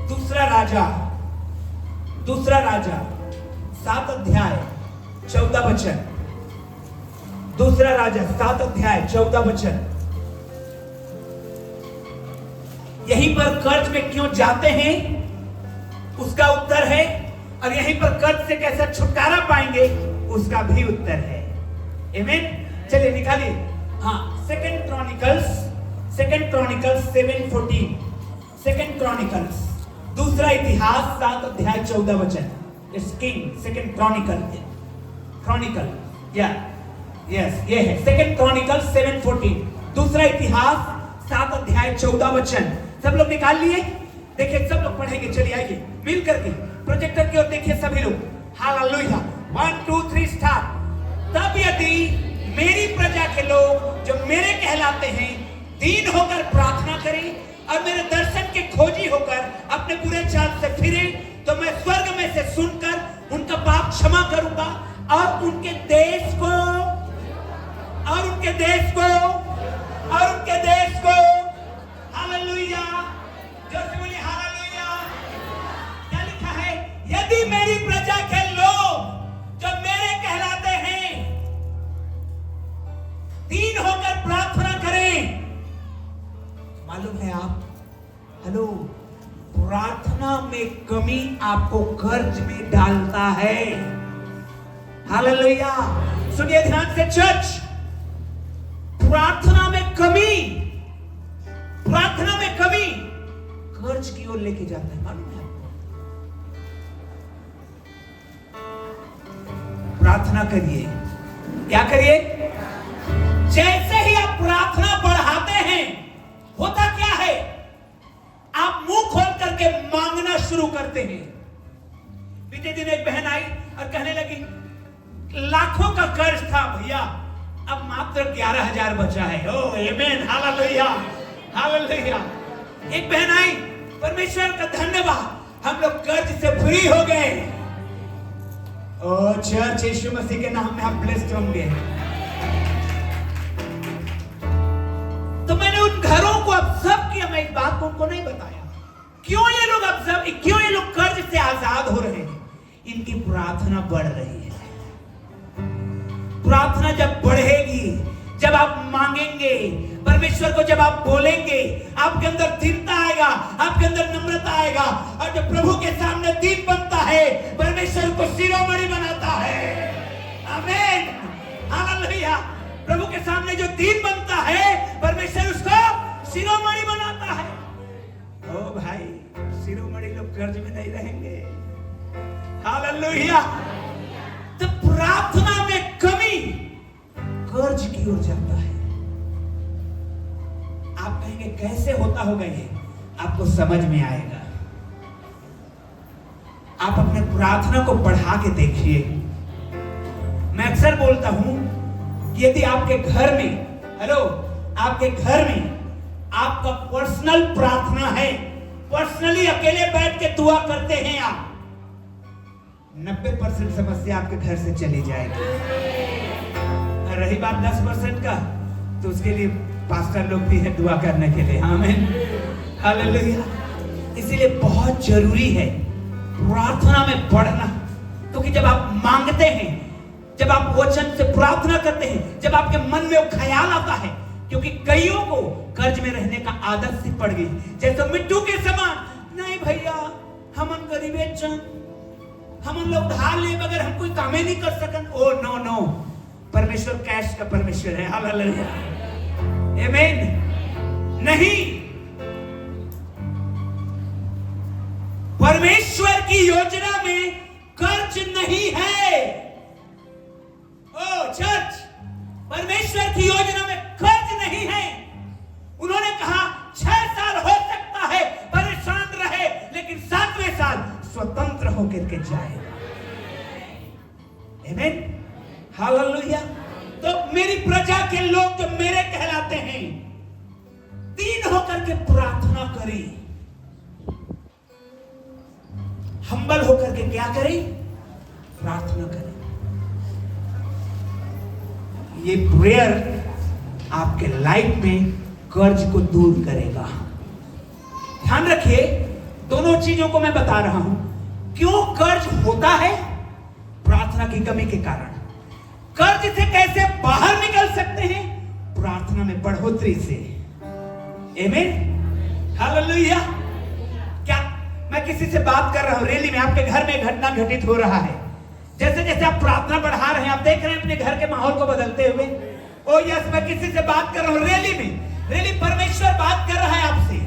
दूसरा राजा 7 अध्याय 14 वचन। दूसरा राजा 7 अध्याय 14 वचन। यहीं पर कर्ज में क्यों जाते हैं उसका उत्तर है, और यहीं पर कर्ज से कैसे छुटकारा पाएंगे उसका भी उत्तर है। आमीन। चलिए निकालिए। हाँ, 2 क्रॉनिकल्स 7:14। 2 क्रॉनिकल्स, दूसरा इतिहास 7 अध्याय 14 वचन। इट्स किंग 2 क्रॉनिकल यस ये है 2 क्रॉनिकल्स 7:14। दूसरा इतिहास 7 अध्याय 14 वचन। सब लोग निकाल लिए? देखिए सब लोग पढ़ेंगे। चलिए आइए मिल करके प्रोजेक्टर की ओर देखिए सभी लोग। हालेलुया। 1 2 3 स्टार्ट। तब यदि मेरी प्रजा के लोग जो मेरे कहलाते हैं दीन होकर प्रार्थना करें और मेरे दर्शन के खोजी होकर अपने बुरे चाल से फिरे, तो मैं स्वर्ग में से सुनकर उनका पाप क्षमा करूंगा और उनके देश को हालेलुया। जोर बोलिए हालेलुया। क्या लिखा है? यदि मेरी प्रजा के लोग जो मेरे कहलाते हैं दीन होकर प्रार्थना करें। मालूम है आप, हेलो, प्रार्थना में कमी आपको कर्ज में डालता है। हालेलुया। सुनिए ध्यान से चर्च, प्रार्थना में कमी कर्ज की ओर लेके जाता है। मालूम है आपको? प्रार्थना करिए। क्या करिए? जैसे ही आप प्रार्थना बढ़ाते हैं, होता क्या है? आप मुंह खोल करके मांगना शुरू करते हैं। बीते दिन एक बहन आई और कहने लगी लाखों का कर्ज था भैया, अब मात्र 11,000 बचा है। ओ आमीन। हालेलुया। हालेलुया। एक बहन आई, परमेश्वर का धन्यवाद, हम लोग कर्ज से फ्री हो गए। ओ चर्च, यीशु मसीह के नाम में आप ब्लेस्ड होंगे। तो मैंने उन घरों को ऑब्जर्व किया। मैं इस बात को उनको नहीं बताया क्यों ये लोग कर्ज से आजाद हो रहे हैं। इनकी प्रार्थना बढ़ रही है। प्रार्थना जब बढ़ेगी, जब आप मांगेंगे परमेश्वर को, जब आप बोलेंगे, आपके अंदर दीनता आएगा, आपके अंदर नम्रता आएगा, और जब प्रभु के सामने दीन बनता है, परमेश्वर को शिरोमणि बनाता है। आमीन। हालेलुया। प्रभु के सामने जो दीन बनता है, परमेश्वर उसको शिरोमणि बनाता है। ओ भाई, शिरोमणि लोग कर्ज में नहीं रहेंगे। हालेलुया। तो प्रार्थना में कमी कर्ज की ओर जाता है। आप कहेंगे कैसे होता होगा ये? आपको समझ में आएगा। आप अपने प्रार्थना को बढ़ा के देखिए। मैं अक्सर बोलता हूं, यदि आपके घर में, हेलो, आपके घर में आपका पर्सनल प्रार्थना है, पर्सनली अकेले बैठ के दुआ करते हैं आप, 90% समस्या आपके घर से चली जाएगी। रही बात 10% का, तो उसके लिए पास्टर लोग भी है दुआ करने के लिए। आमीन, हालेलुया। इसीलिए बहुत जरूरी है प्रार्थना में बढ़ना, क्योंकि जब आप मांगते हैं, जब आप वचन से प्रार्थना करते हैं, जब आपके मन में वो ख्याल आता है, क्योंकि कईयों को कर्ज में रहने का आदत सी पड़ गई, जैसे मिट्टू के समान, नहीं भैया हमन गरीबे चन, हमन लोग उधार ले बगैर हम कोई काम ही नहीं कर सकन। ओ नो नो, परमेश्वर कैश का परमेश्वर है। हालेलुया, आमीन। नहीं, परमेश्वर की योजना में कर्ज नहीं है। ओ चर्च, परमेश्वर की योजना में कर्ज नहीं है। उन्होंने कहा 6 साल हो सकता है परेशान रहे, लेकिन 7वें साल स्वतंत्र होकर के जाएगा। आमीन, हालेलुया। तो मेरी प्रजा के लोग जो मेरे कहलाते हैं, दीन होकर के प्रार्थना करें, हम्बल होकर के क्या करें? प्रार्थना करें। ये प्रेयर आपके लाइफ में कर्ज को दूर करेगा। ध्यान रखिए, दोनों चीजों को मैं बता रहा हूं। क्यों कर्ज होता है? प्रार्थना की कमी के कारण। कर्ज से कैसे बाहर निकल सकते हैं? प्रार्थना में बढ़ोतरी से। आमीन, हालेलुया। क्या मैं किसी से बात कर रहा हूं? रैली में आपके घर में घटना घटित हो रहा है, जैसे जैसे आप प्रार्थना बढ़ा रहे हैं, आप देख रहे हैं अपने घर के माहौल को बदलते हुए। ओ यस, मैं किसी से बात कर रहा हूं रैली में, रैली परमेश्वर बात कर रहा है आपसे।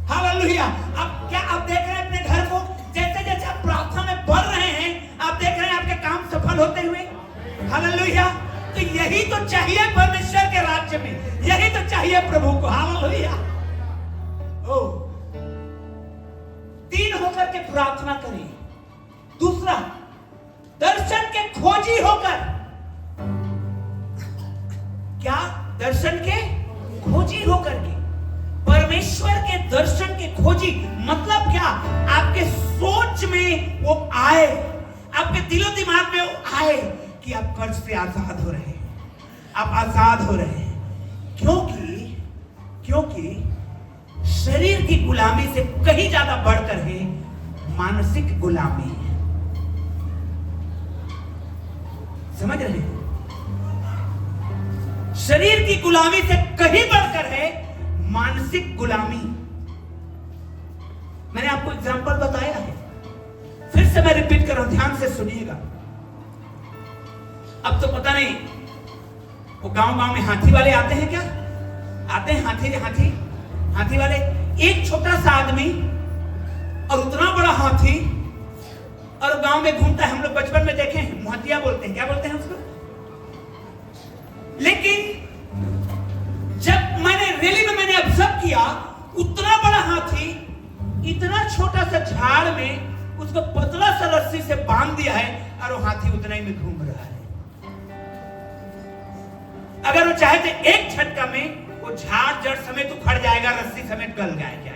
हालेलुया। अब क्या आप देख रहे हैं अपने घर को, जैसे जैसे आप प्रार्थना में बढ़ रहे हैं, आप देख रहे हैं आपके काम सफल होते हुए। हालेलुया। तो यही तो चाहिए परमेश्वर के राज्य में, यही तो चाहिए प्रभु को। हालेलुया। ओ, दीन होकर के प्रार्थना करें। दूसरा, दर्शन के खोजी होकर। क्या? दर्शन के खोजी होकर के। परमेश्वर के दर्शन के खोजी मतलब क्या? आपके सोच में वो आए, आपके दिलो दिमाग में वो आए कि आप कर्ज से आजाद हो रहे हैं, आप आजाद हो रहे हैं। क्योंकि शरीर की गुलामी से कहीं ज्यादा बढ़कर है मानसिक गुलामी। समझ रहे हैं? शरीर की गुलामी से कहीं बढ़कर है मानसिक गुलामी। मैंने आपको एग्जांपल बताया है, फिर से मैं रिपीट कर रहा हूं, ध्यान से सुनिएगा। अब तो पता नहीं वो गांव में हाथी वाले आते हैं क्या? आते हैं हाथी वाले। एक छोटा सा आदमी और उतना बड़ा हाथी, और गांव में घूमता है। हम लोग बचपन में देखे हैं, मुहतिया बोलते हैं। क्या बोलते हैं उसको? लेकिन जब मैंने ऑब्जर्व किया, उतना बड़ा हाथी इतना छोटा सा झाड़ में उसको पतला सा रस्सी से बांध दिया है, और वो हाथी उतना ही में घूम रहा है। अगर वो चाहे तो एक झटका में वो झाड़ जड़ समेत उखड़ जाएगा, रस्सी समेत गल जाएगा,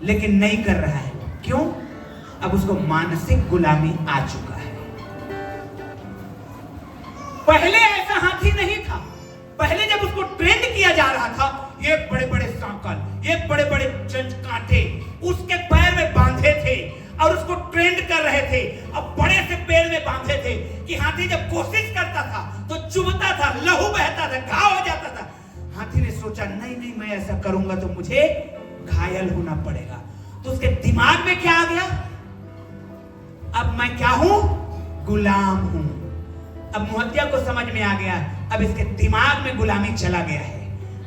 लेकिन नहीं कर रहा है। क्यों? अब उसको मानसिक गुलामी आ चुका है। पहले ऐसा हाथी नहीं था। पहले जब उसको ट्रेंड किया जा रहा था, ये बड़े बड़े सांकल, ये बड़े बड़े जंज कांटे उसके पैर में बांधे थे और उसको ट्रेंड कर रहे थे। अब बड़े से पेड़ में बांधे थे कि हाथी जब कोशिश करता था तो चुभता था, लहू बहता था, घाव हो जाता था। हाथी ने सोचा नहीं मैं ऐसा करूंगा तो मुझे घायल होना पड़ेगा। तो उसके दिमाग में क्या आ गया? अब मैं क्या हूं? गुलाम हूं। अब मुहद्दिया को समझ में आ गया, अब इसके दिमाग में गुलामी चला गया है।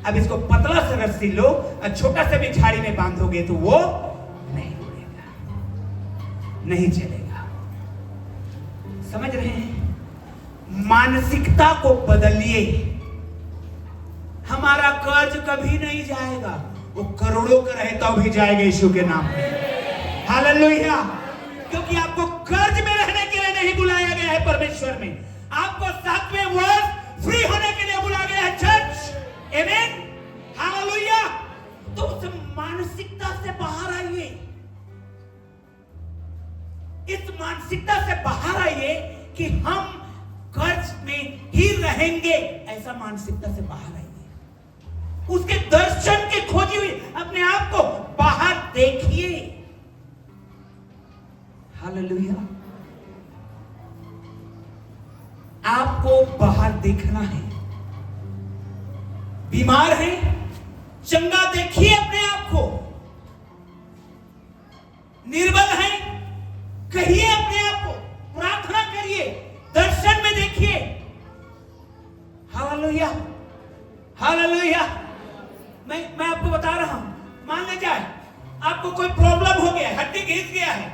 अब इसको पतला सा रस्सी लो और छोटा सा भी झाड़ी में बांधोगे तो वो नहीं उड़ेगा, नहीं चलेगा। समझ रहे हैं? मानसिकता को बदलिए। हमारा कर्ज कभी नहीं जाएगा, वो करोड़ों का रहे तो भी जाएगा यीशु के नाम में। हालेलुया। क्योंकि आपको कर्ज में रहने के लिए नहीं बुलाया गया है परमेश्वर में, आपको 7वें वर्ष फ्री होने के लिए बुलाया गया है चर्च। आमीन, हालेलुया। तो उस मानसिकता से बाहर आइए, इस मानसिकता से बाहर आइए कि हम कर्ज में ही रहेंगे, ऐसा मानसिकता से बाहर आइए। उसके दर्शन के खोजी हुई अपने आप को बाहर देखिए। हालेलुया। आपको बाहर देखना है। बीमार है, चंगा देखिए अपने आप को। निर्बल है, कहिए अपने आप को, प्रार्थना करिए, दर्शन में देखिए। Hallelujah, hallelujah. मैं आपको बता रहा हूं, मान ले जाए आपको कोई प्रॉब्लम हो गया है, हड्डी घिस गया है।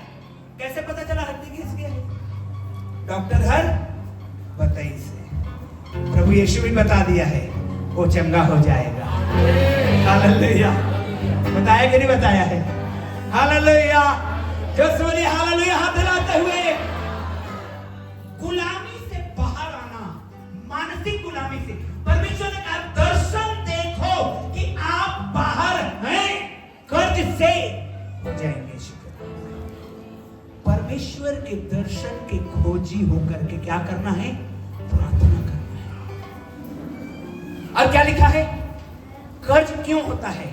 कैसे पता चला हड्डी घिस गया है? डॉक्टर घर बताइए से, प्रभु यीशु भी बता दिया है, वो चंगा हो जाएगा। हालेलुया। बताया कि नहीं बताया है? हालेलुया। जो बोलिए हालेलुया हाथ हिलाते हुए। गुलामी से बाहर आना, मानसिक गुलामी से। परमेश्वर ने कहा दर्शन देखो कि आप बाहर हैं, कर्ज से हो जाएंगे। परमेश्वर के दर्शन के खोजी होकर के क्या करना है? प्रार्थना करना है। और क्या लिखा है? कर्ज क्यों होता है?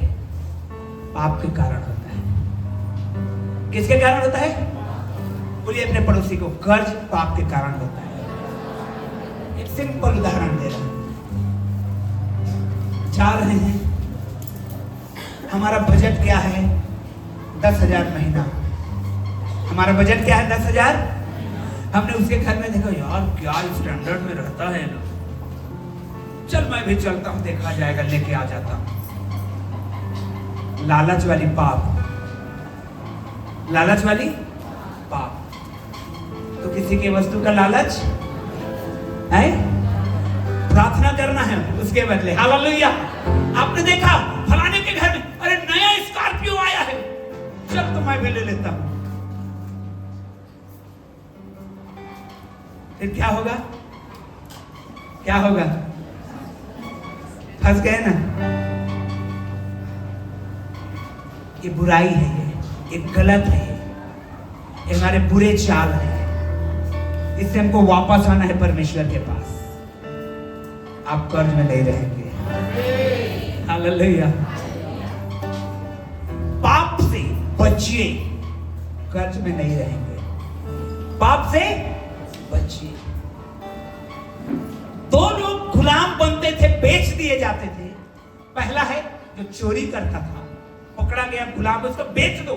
पाप के कारण होता है। किसके कारण होता है? बोलिए अपने पड़ोसी को, कर्ज पाप के कारण होता है। एक सिंपल उदाहरण दे रहा हूं। जा रहे हैं, हमारा बजट क्या है? 10,000 महीना। हमारा बजट क्या है? 10,000। हमने उसके घर में देखा, यार क्या स्टैंडर्ड में रहता है, चल मैं भी चलता हूं, देखा जाएगा, लेके आ जाता हूं। लालच वाली पाप, लालच वाली पाप। तो किसी की वस्तु का लालच है, प्रार्थना करना है उसके बदले। हालेलुया। आपने देखा फलाने के घर में, अरे नया स्कॉर्पियो आया है, चल तो मैं भी ले लेता हूं। फिर क्या होगा? क्या होगा? फंस गए ना। ये बुराई है, ये गलत है, ये हमारे बुरे चाल है। इससे हमको वापस आना है परमेश्वर के पास। आप कर्ज में नहीं रहेंगे। हालेलुया। पाप से बचिए, कर्ज में नहीं रहेंगे। पाप से बचिए। दो लोग गुलाम बनते थे, बेच दिए जाते थे। पहला है जो चोरी करता था, पकड़ा गया गुलाम, उसको बेच दो,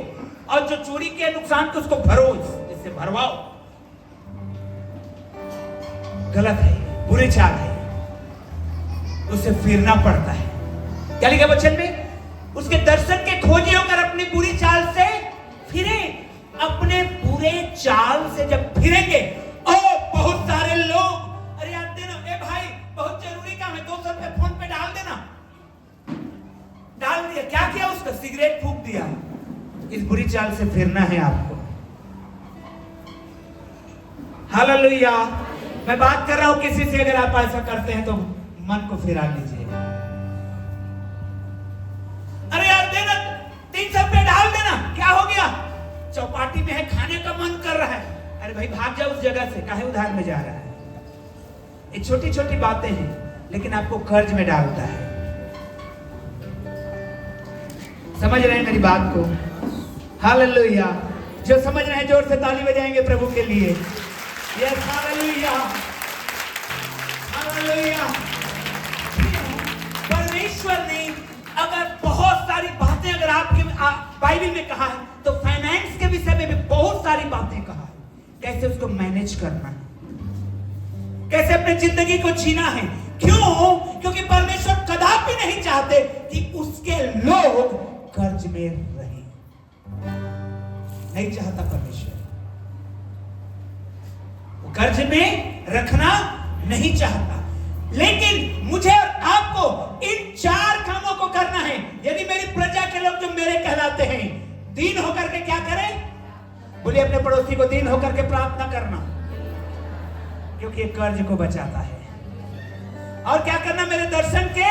और जो चोरी के नुकसान को उसको भरो, इससे भरवाओ। गलत है, बुरे चाल है, उसे फिरना पड़ता है। क्या लिखा वचन में? उसके दर्शन के खोजी होकर अपनी बुरी चाल से फिरे। अपने बुरे चाल से जब फिरेंगे, ओ बहुत सारे लोग, अरे यार देना, ए भाई बहुत जरूरी काम है, 200 रुपए फोन पे डाल देना। डाल दिया, क्या किया? उसका सिगरेट फूंक दिया। इस बुरी चाल से फिरना है आपको। हालेलुया। मैं बात कर रहा हूं किसी से, अगर आप ऐसा करते हैं तो मन को फिरा लीजिए। अरे यार देना, 300 रुपए डाल देना, क्या हो गया? चौपाटी में है, खाने का मन कर रहा है। अरे भाई भाग जाओ उस जगह से, काहे उधार में जा रहा है? ये छोटी छोटी बातें हैं, लेकिन आपको कर्ज में डालता है। समझ रहे हैं मेरी बात को? हालेलुया। जो समझ रहे हैं जोर से ताली बजाएंगे प्रभु के लिए। Yes, hallelujah, hallelujah. परमेश्वर ने अगर बहुत सारी बातें अगर आपके बाइबल में कहा है, तो फाइनेंस के विषय में भी बहुत सारी बातें कहा है। कैसे उसको मैनेज करना है, कैसे अपने जिंदगी को जीना है। क्यों? क्योंकि परमेश्वर कदापि नहीं चाहते कि उसके लोग कर्ज में रहें। नहीं चाहता परमेश्वर, वो कर्ज में रखना नहीं चाहता। लेकिन मुझे और आपको इन 4 कामों को करना है। यदि मेरी प्रजा के लोग जो मेरे कहलाते हैं, दीन होकर के क्या करें? बोलिए अपने पड़ोसी को, दीन होकर के प्रार्थना करना, क्योंकि ये कर्ज को बचाता है। और क्या करना? मेरे दर्शन के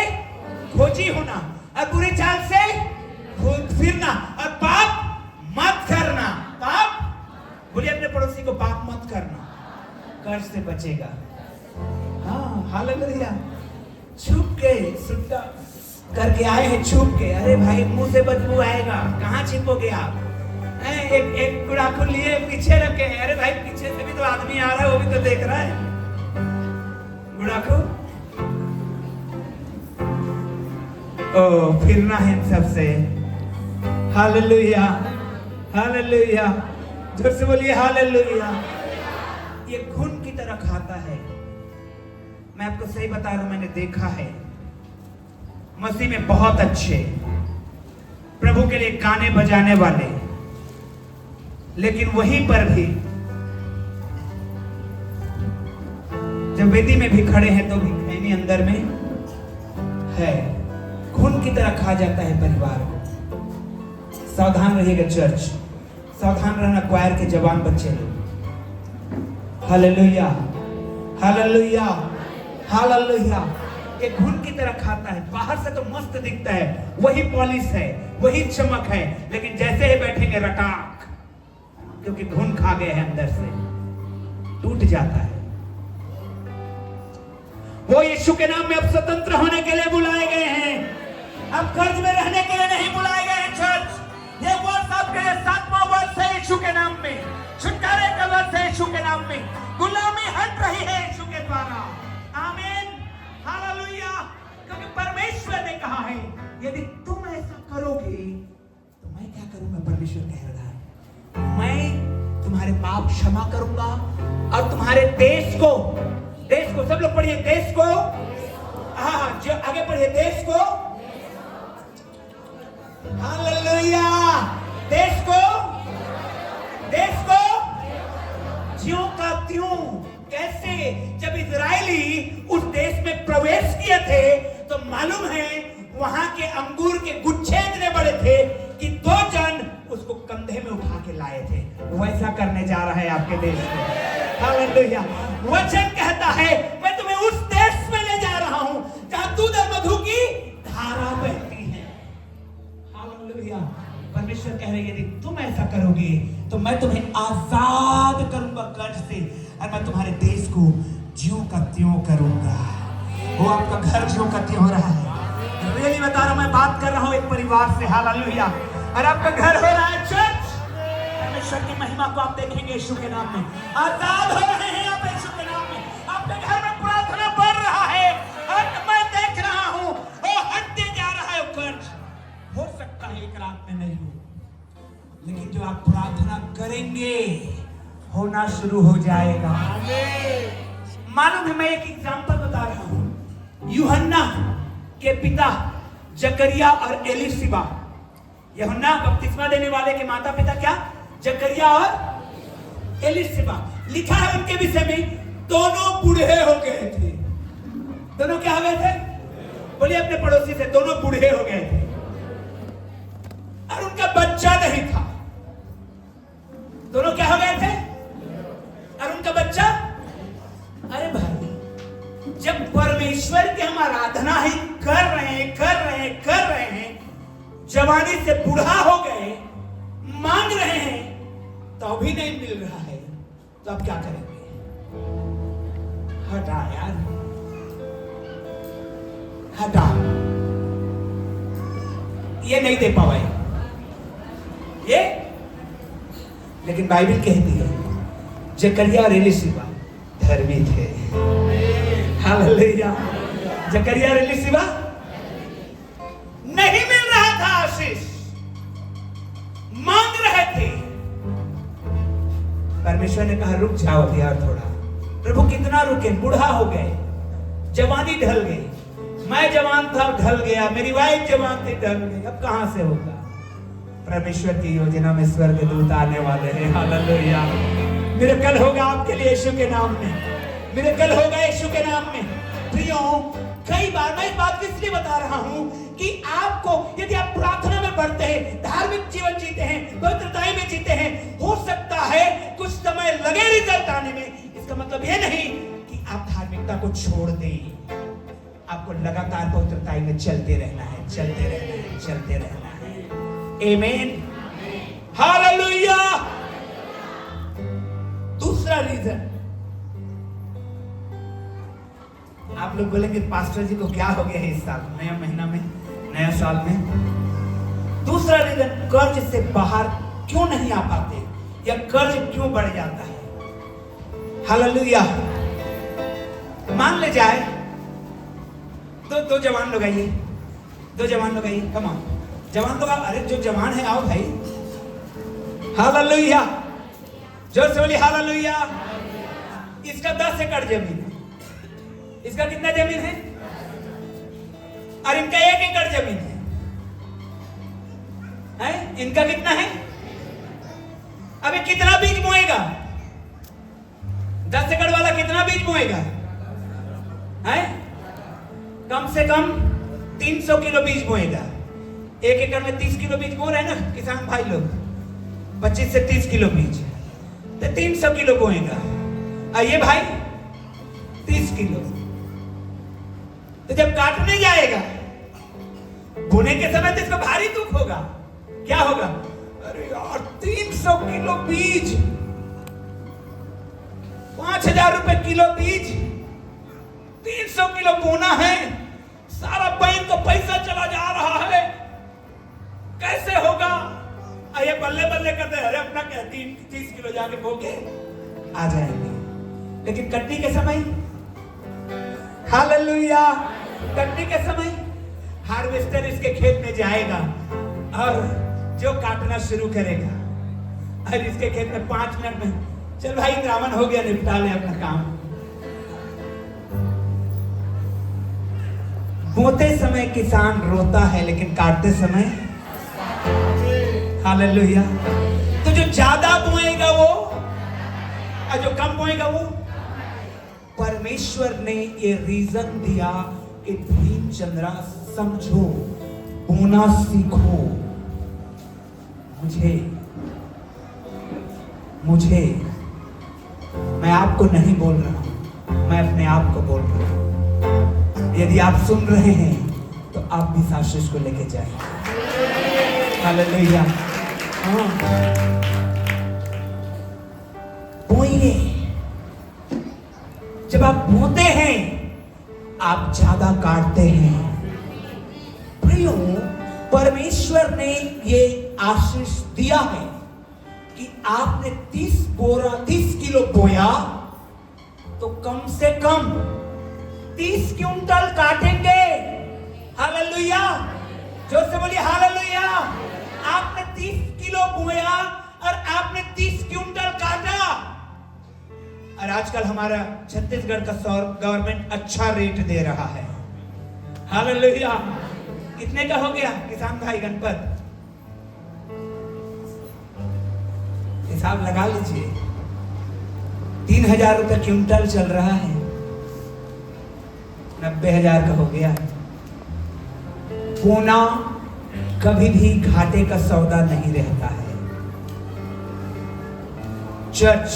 खोजी होना और बुरी चाल से फिरना और पाप मत करना। पाप, बोलिए अपने पड़ोसी को, पाप मत करना, कर्ज से बचेगा। हाँ, हालेलुया। छुप के सुट्टा करके आए हैं, छुप के। अरे भाई, मुंह से बदबू आएगा, कहाँ छिपोगे आप? एक गुड़ाखू लिए पीछे रखे हैं। अरे भाई, पीछे से भी तो आदमी आ रहा है, वो भी तो देख रहा है। गुड़ाखू फिरना है इन सबसे। हालेलुया, हालेलुया, जोर से बोलिए हालेलुया। ये खून की तरह खाता है। मैं आपको सही बता रहा हूं, मैंने देखा है मसीह में बहुत अच्छे प्रभु के लिए गाने बजाने वाले, लेकिन वहीं पर भी जब वेदी में भी खड़े हैं तो भी खैनी अंदर में है। खून की तरह खा जाता है परिवार को। सावधान रहिएगा चर्च, सावधान रहना क्वायर के जवान बच्चे लोग। Hallelujah, hallelujah, hallelujah. ये खून की तरह खाता है। बाहर से तो मस्त दिखता है, वही पॉलिश है, वही चमक है, लेकिन जैसे ही बैठेंगे रटाक, क्योंकि खून खा गए हैं अंदर से, टूट जाता है। वो यीशु के नाम में अब स्वतंत्र होने के लिए बुलाए गए हैं, अब कर्ज में रहने के लिए नहीं बुलाए गए हैं। चर्च, ये वर्ष आपके 7वां वर्ष है यीशु के नाम में, छुटकारे का वर्ष है यीशु के नाम में, गुलामी हट रही है यीशु के द्वारा। आमीन, हालेलुया। क्योंकि परमेश्वर ने कहा है, यदि तुम ऐसा करोगे तो मैं क्या करूंगा? परमेश्वर कह रहा है, मैं तुम्हारे पाप क्षमा करूंगा और तुम्हारे देश को सब लोग पढ़िए, देश को, हाँ, जो आगे पढ़िए, देश को, हालेलुया, देश को ज्यों का त्यों। कैसे? जब इजरायली उस देश में प्रवेश किए थे तो मालूम है वहां के अंगूर के गुच्छे इतने बड़े थे कि 2 जन उसको कंधे में उठा के लाए थे। वैसा करने जा रहा है आपके देश में। हालेलुया। वचन कहता है, मैं तुम्हें उस देश में ले जा रहा हूं जहां दूध और मधु की धारा बहती है। हालेलुया। परमेश्वर कह रहे हैं, यदि तुम ऐसा करोगे तो मैं तुम्हें आजाद करूंगा कर्ज से, और मैं तुम्हारे देश को ज्यों का त्यों करूंगा। वो आपका घर ज्यों का त्यों हो रहा है। रियली बता रहा हूं, मैं बात कर रहा हूं एक परिवार से। हालेलुया। और आपका घर हो रहा है चर्च। परमेश्वर की महिमा को आप देखेंगे यीशु के नाम में। आजाद हो रहे हैं आप यीशु के नाम में। आपके घर में प्रार्थना बढ़ रहा है और मैं देख रहा हूं वो हटते जा रहा है। कर्ज हो सकता है एक रात में नहीं हो, लेकिन जो आप प्रार्थना करेंगे होना शुरू हो जाएगा। मालूम है, मैं एक एग्जांपल बता रहा हूं। यूहन्ना के पिता जकरिया और एलिशिबा। यूहन्ना बपतिस्मा देने वाले के माता पिता क्या? जकरिया और एलिशिबा। लिखा है उनके विषय में, दोनों बूढ़े हो गए थे। दोनों क्या हो गए थे? बोलिए अपने पड़ोसी से, दोनों बूढ़े हो गए थे और उनका बच्चा नहीं था। दोनों क्या हो गए थे? और उनका बच्चा। अरे भाई, जब परमेश्वर की हम आराधना ही कर रहे हैं, जवानी से बूढ़ा हो गए, मांग रहे हैं तो भी नहीं मिल रहा है, तो अब क्या करेंगे? हटा यार, हटा, ये नहीं दे पाए ये। लेकिन बाइबल कहती है जकरिया और एलिशिबा धर्मी थे। हालेलुया। जकरिया और एलिशिबा नहीं मिल रहा था आशीष, मांग रहे थे। परमेश्वर ने कहा रुक जाओ यार थोड़ा, प्रभु कितना रुके, बूढ़ा हो गए, जवानी ढल गई, मैं जवान था ढल गया, मेरी वाइफ जवान थी ढल गई, अब कहां से होगा। परमेश्वर की योजना में स्वर्ग दूत आने वाले हैं। हालेलुया। मिरेकल होगा आपके लिए यीशु के नाम में, मिरेकल होगा यीशु के नाम में। प्रियो, कई बार मैं इस बात को इसलिए बता रहा हूं कि आपको, यदि आप प्रार्थना में बढ़ते हैं, धार्मिक जीवन जीते हैं, पवित्रता में जीते हैं, हो सकता है कुछ समय लगे रिजल्ट आने में। इसका मतलब यह नहीं कि आप धार्मिकता को छोड़ दें। आपको लगातार पवित्रता में चलते रहना है, चलते रहना है, चलते रहना है। आमीन, हालेलुया। दूसरा रीजन, आप लोग बोलेंगे पास्टर जी को क्या हो गया है इस साल, नया महीना में, नया साल में। दूसरा रीजन, कर्ज से बाहर क्यों नहीं आ पाते या कर्ज क्यों बढ़ जाता है। हालेलुया। मान ले जाए दो जवान लोग आइए, दो जवान लोग आइए, कम ऑन जवान लोग। अरे जो जवान है आओ भाई। हालेलुया, जोर से बोलिए हालेलुया। इसका 10 एकड़ जमीन है, इसका कितना जमीन है, और इनका 1 एकड़ जमीन है, इनका कितना है। अबे कितना बीज बोएगा, 10 एकड़ वाला कितना बीज बोएगा, है कम से कम 300 किलो बीज बोएगा। 1 एकड़ में 30 किलो बीज बो रहे हैं ना किसान भाई लोग, 25 से 30 किलो बीज, तो 300 किलो बोएगा। ये भाई 30 किलो। तो जब काटने जाएगा, बोने के समय तो इसको भारी दुख होगा। क्या होगा, अरे यार 300 किलो बीज, 5000 रुपए किलो बीज, 300 किलो बोना है, सारा बैंक को पैसा चला जा रहा है, कैसे होगा। ये बल्ले बल्ले करते, अरे अपना क्या 30 किलो जाके बोके आ जाएंगे। लेकिन कटनी के समय, हालेलुया, कटनी के समय हार्वेस्टर इसके खेत में जाएगा और जो काटना शुरू करेगा, और इसके खेत में 5 मिनट में, चल भाई रावण हो गया, निपटा ले अपना काम। बोते समय किसान रोता है, लेकिन काटते समय, हालेलुया। तो जो ज्यादा बोएगा वो, और जो कम बोएगा वो। परमेश्वर ने ये रीजन दिया कि भीमचंद्रा समझो, बोना सीखो। मुझे मैं आपको नहीं बोल रहा हूं, मैं अपने आप को बोल रहा हूं। यदि आप सुन रहे हैं तो आप भी आशीष को लेके जाएं। हालेलुया। बोइए, जब आप बोते हैं आप ज्यादा काटते हैं। प्रियो, परमेश्वर ने ये आशीष दिया है कि आपने 30 किलो बोया तो कम से कम 30 क्विंटल काटेंगे। हालेलुया, जोर से बोलिए हालेलुया। आपने 30 किलो बोया और आपने 30 क्विंटल काटा। और आजकल हमारा छत्तीसगढ़ का गवर्नमेंट अच्छा रेट दे रहा है। हालेलुया। कितने का हो गया किसान भाई गणपत, हिसाब लगा लीजिए। 3000 रुपए क्विंटल चल रहा है, 90,000 का हो गया। बोना कभी भी घाटे का सौदा नहीं रहता है। चर्च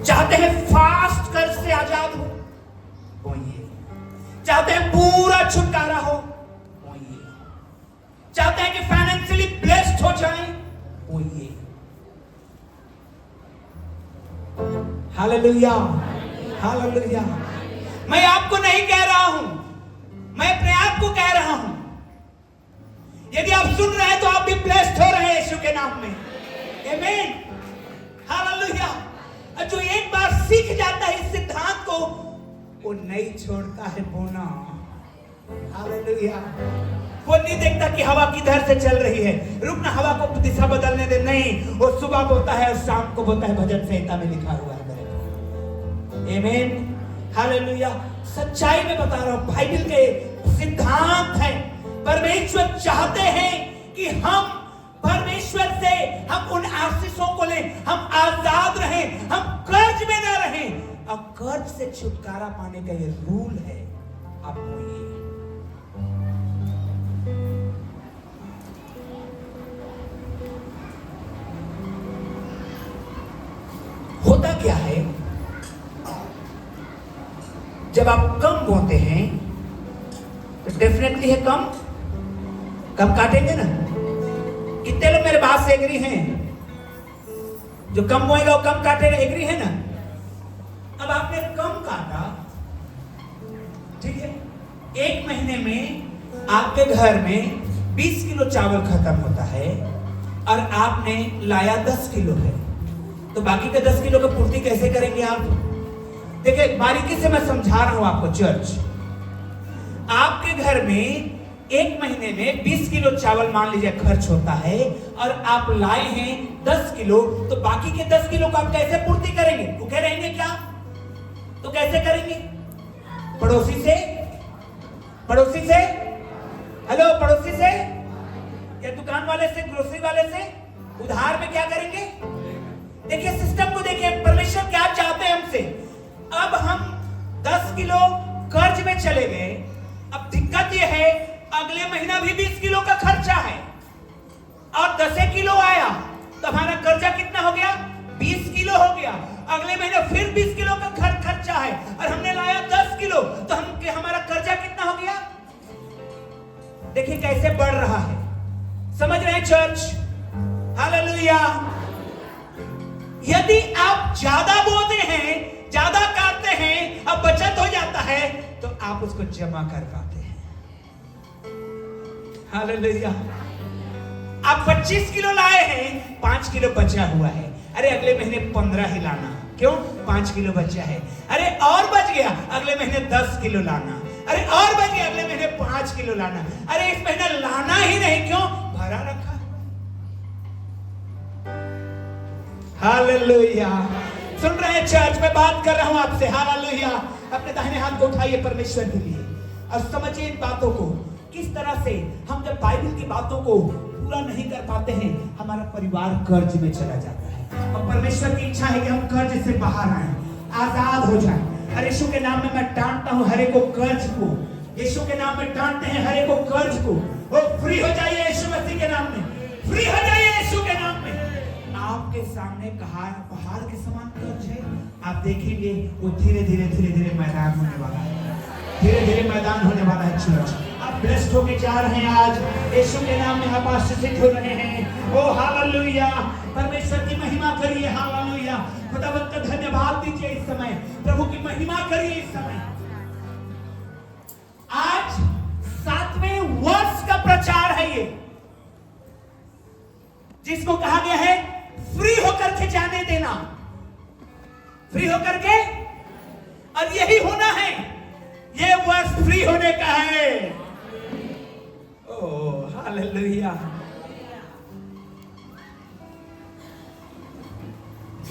चाहते हैं फास्ट कर से आजाद हो, बोइए। चाहते हैं पूरा छुटकारा हो, बोइए। चाहते हैं कि फाइनेंशियली ब्लेस्ड हो जाएं, बोइए। Hallelujah, hallelujah. मैं आपको नहीं कह रहा हूं, मैं अपने आप को कह रहा हूं। यदि आप सुन रहे हैं तो आप भी ब्लेस्ड हो रहे हैं यीशु के नाम में। आमीन, हालेलुया। जो एक बार सीख जाता है इस सिद्धांत को, वो नहीं छोड़ता है बोना। हालेलुया। वो नहीं देखता कि हवा किधर से चल रही है, रुकना हवा को दिशा बदलने दे। नहीं, वो सुबह बोता है और शाम को बोता है। भजन संहिता में लिखा हुआ है मेरे। आमीन, हालेलुया। सच्चाई में बता रहा हूं, बाइबल के सिद्धांत है। परमेश्वर चाहते हैं कि हम परमेश्वर से हम उन आशीषों को लें, हम आजाद रहें, हम कर्ज में ना रहें। और कर्ज से छुटकारा पाने का ये रूल है। आप ये होता क्या है, जब आप कम बोते हैं तो डेफिनेटली है कम काटेंगे ना। कितने लोग मेरे बात से एग्री हैं? जो कम बोएगा वो कम काटेगा, एग्री है ना। अब आपने कम काटा, ठीक है, एक महीने में आपके घर में 20 किलो चावल खत्म होता है और आपने लाया 10 किलो है, तो बाकी के 10 किलो का पूर्ति कैसे करेंगे आप? देखिए बारीकी से मैं समझा रहा हूं आपको। चर्च, आपके घर में एक महीने में 20 किलो चावल मान लीजिए खर्च होता है और आप लाए हैं 10 किलो, तो बाकी के 10 किलो को आप कैसे पूर्ति करेंगे? भूखे रहेंगे क्या? तो कैसे करेंगे? पड़ोसी से, हेलो, पड़ोसी से या दुकान वाले से, ग्रोसरी वाले से उधार में क्या करेंगे? देखिए सिस्टम को देखिए, परमेश्वर क्या चाहते हैं हमसे। अब हम 10 किलो कर्ज में चले गए। अब दिक्कत यह है, अगले महीना भी 20 किलो का खर्चा है और 10 किलो आया, तो हमारा कर्जा कितना हो गया? 20 किलो हो गया। अगले महीने फिर 20 किलो का खर्चा है और हमने लाया 10 किलो, तो हमारा कर्जा कितना हो गया? देखिए कैसे बढ़ रहा है। समझ रहे हैं चर्च? हालेलुया। यदि आप ज्यादा बोते हैं, ज्यादा काटते हैं, अब बचत हो जाता है, तो आप उसको जमा कर पाते हैं। हालेलुया। आप 25 किलो लाए हैं, 5 किलो बचा हुआ है। अरे अगले महीने 15 ही लाना। क्यों? 5 किलो बचा है। अरे और बच गया, अगले महीने 10 किलो लाना। अरे और बच गया, अगले महीने 5 किलो लाना। अरे इस महीने लाना ही नहीं, क्यों? भरा रखा। हालेलुया। सुन रहे हैं चर्च? मैं बात कर रहा हूं आपसे। हालेलुया। अपने दाहिने हाथ को उठाइए परमेश्वर के लिए और समझिए इन बातों को। किस तरह से हम जब बाइबल की बातों को पूरा नहीं कर पाते हैं, हमारा परिवार कर्ज में चला जाता है। और परमेश्वर की इच्छा है कि हम कर्ज से बाहर आए, आजाद हो जाएं। और यीशु के नाम में मैं डांटता हूं हर एक को कर्ज को। यीशु के नाम में डांटते हैं हर एक को कर्ज को। वो फ्री हो जाइए यीशु मसीह के नाम में, फ्री हो जाइए यीशु के नाम में। आपके सामने पहाड़ के समान कर्ज है। आप देखेंगे वो धीरे धीरे मैदान होने वाला है। धीरे धीरे मैदान होने वाला है चर्च। आप ब्लेस्ड होके जा रहे हैं। आज यीशु के नाम में आप आशीषित हो रहे हैं। ओ हालेलुया। परमेश्वर की महिमा करिए। हालेलुया। खुदावंत का धन्यवाद दीजिए इस समय। प्रभु की महिमा करिए इस समय। आज 7वें वर्ष का प्रचार है ये, जिसको कहा गया है फ्री होकर के जाने देना। फ्री होकर के, और यही होना है। ये वर्ष फ्री होने का है। Oh hallelujah.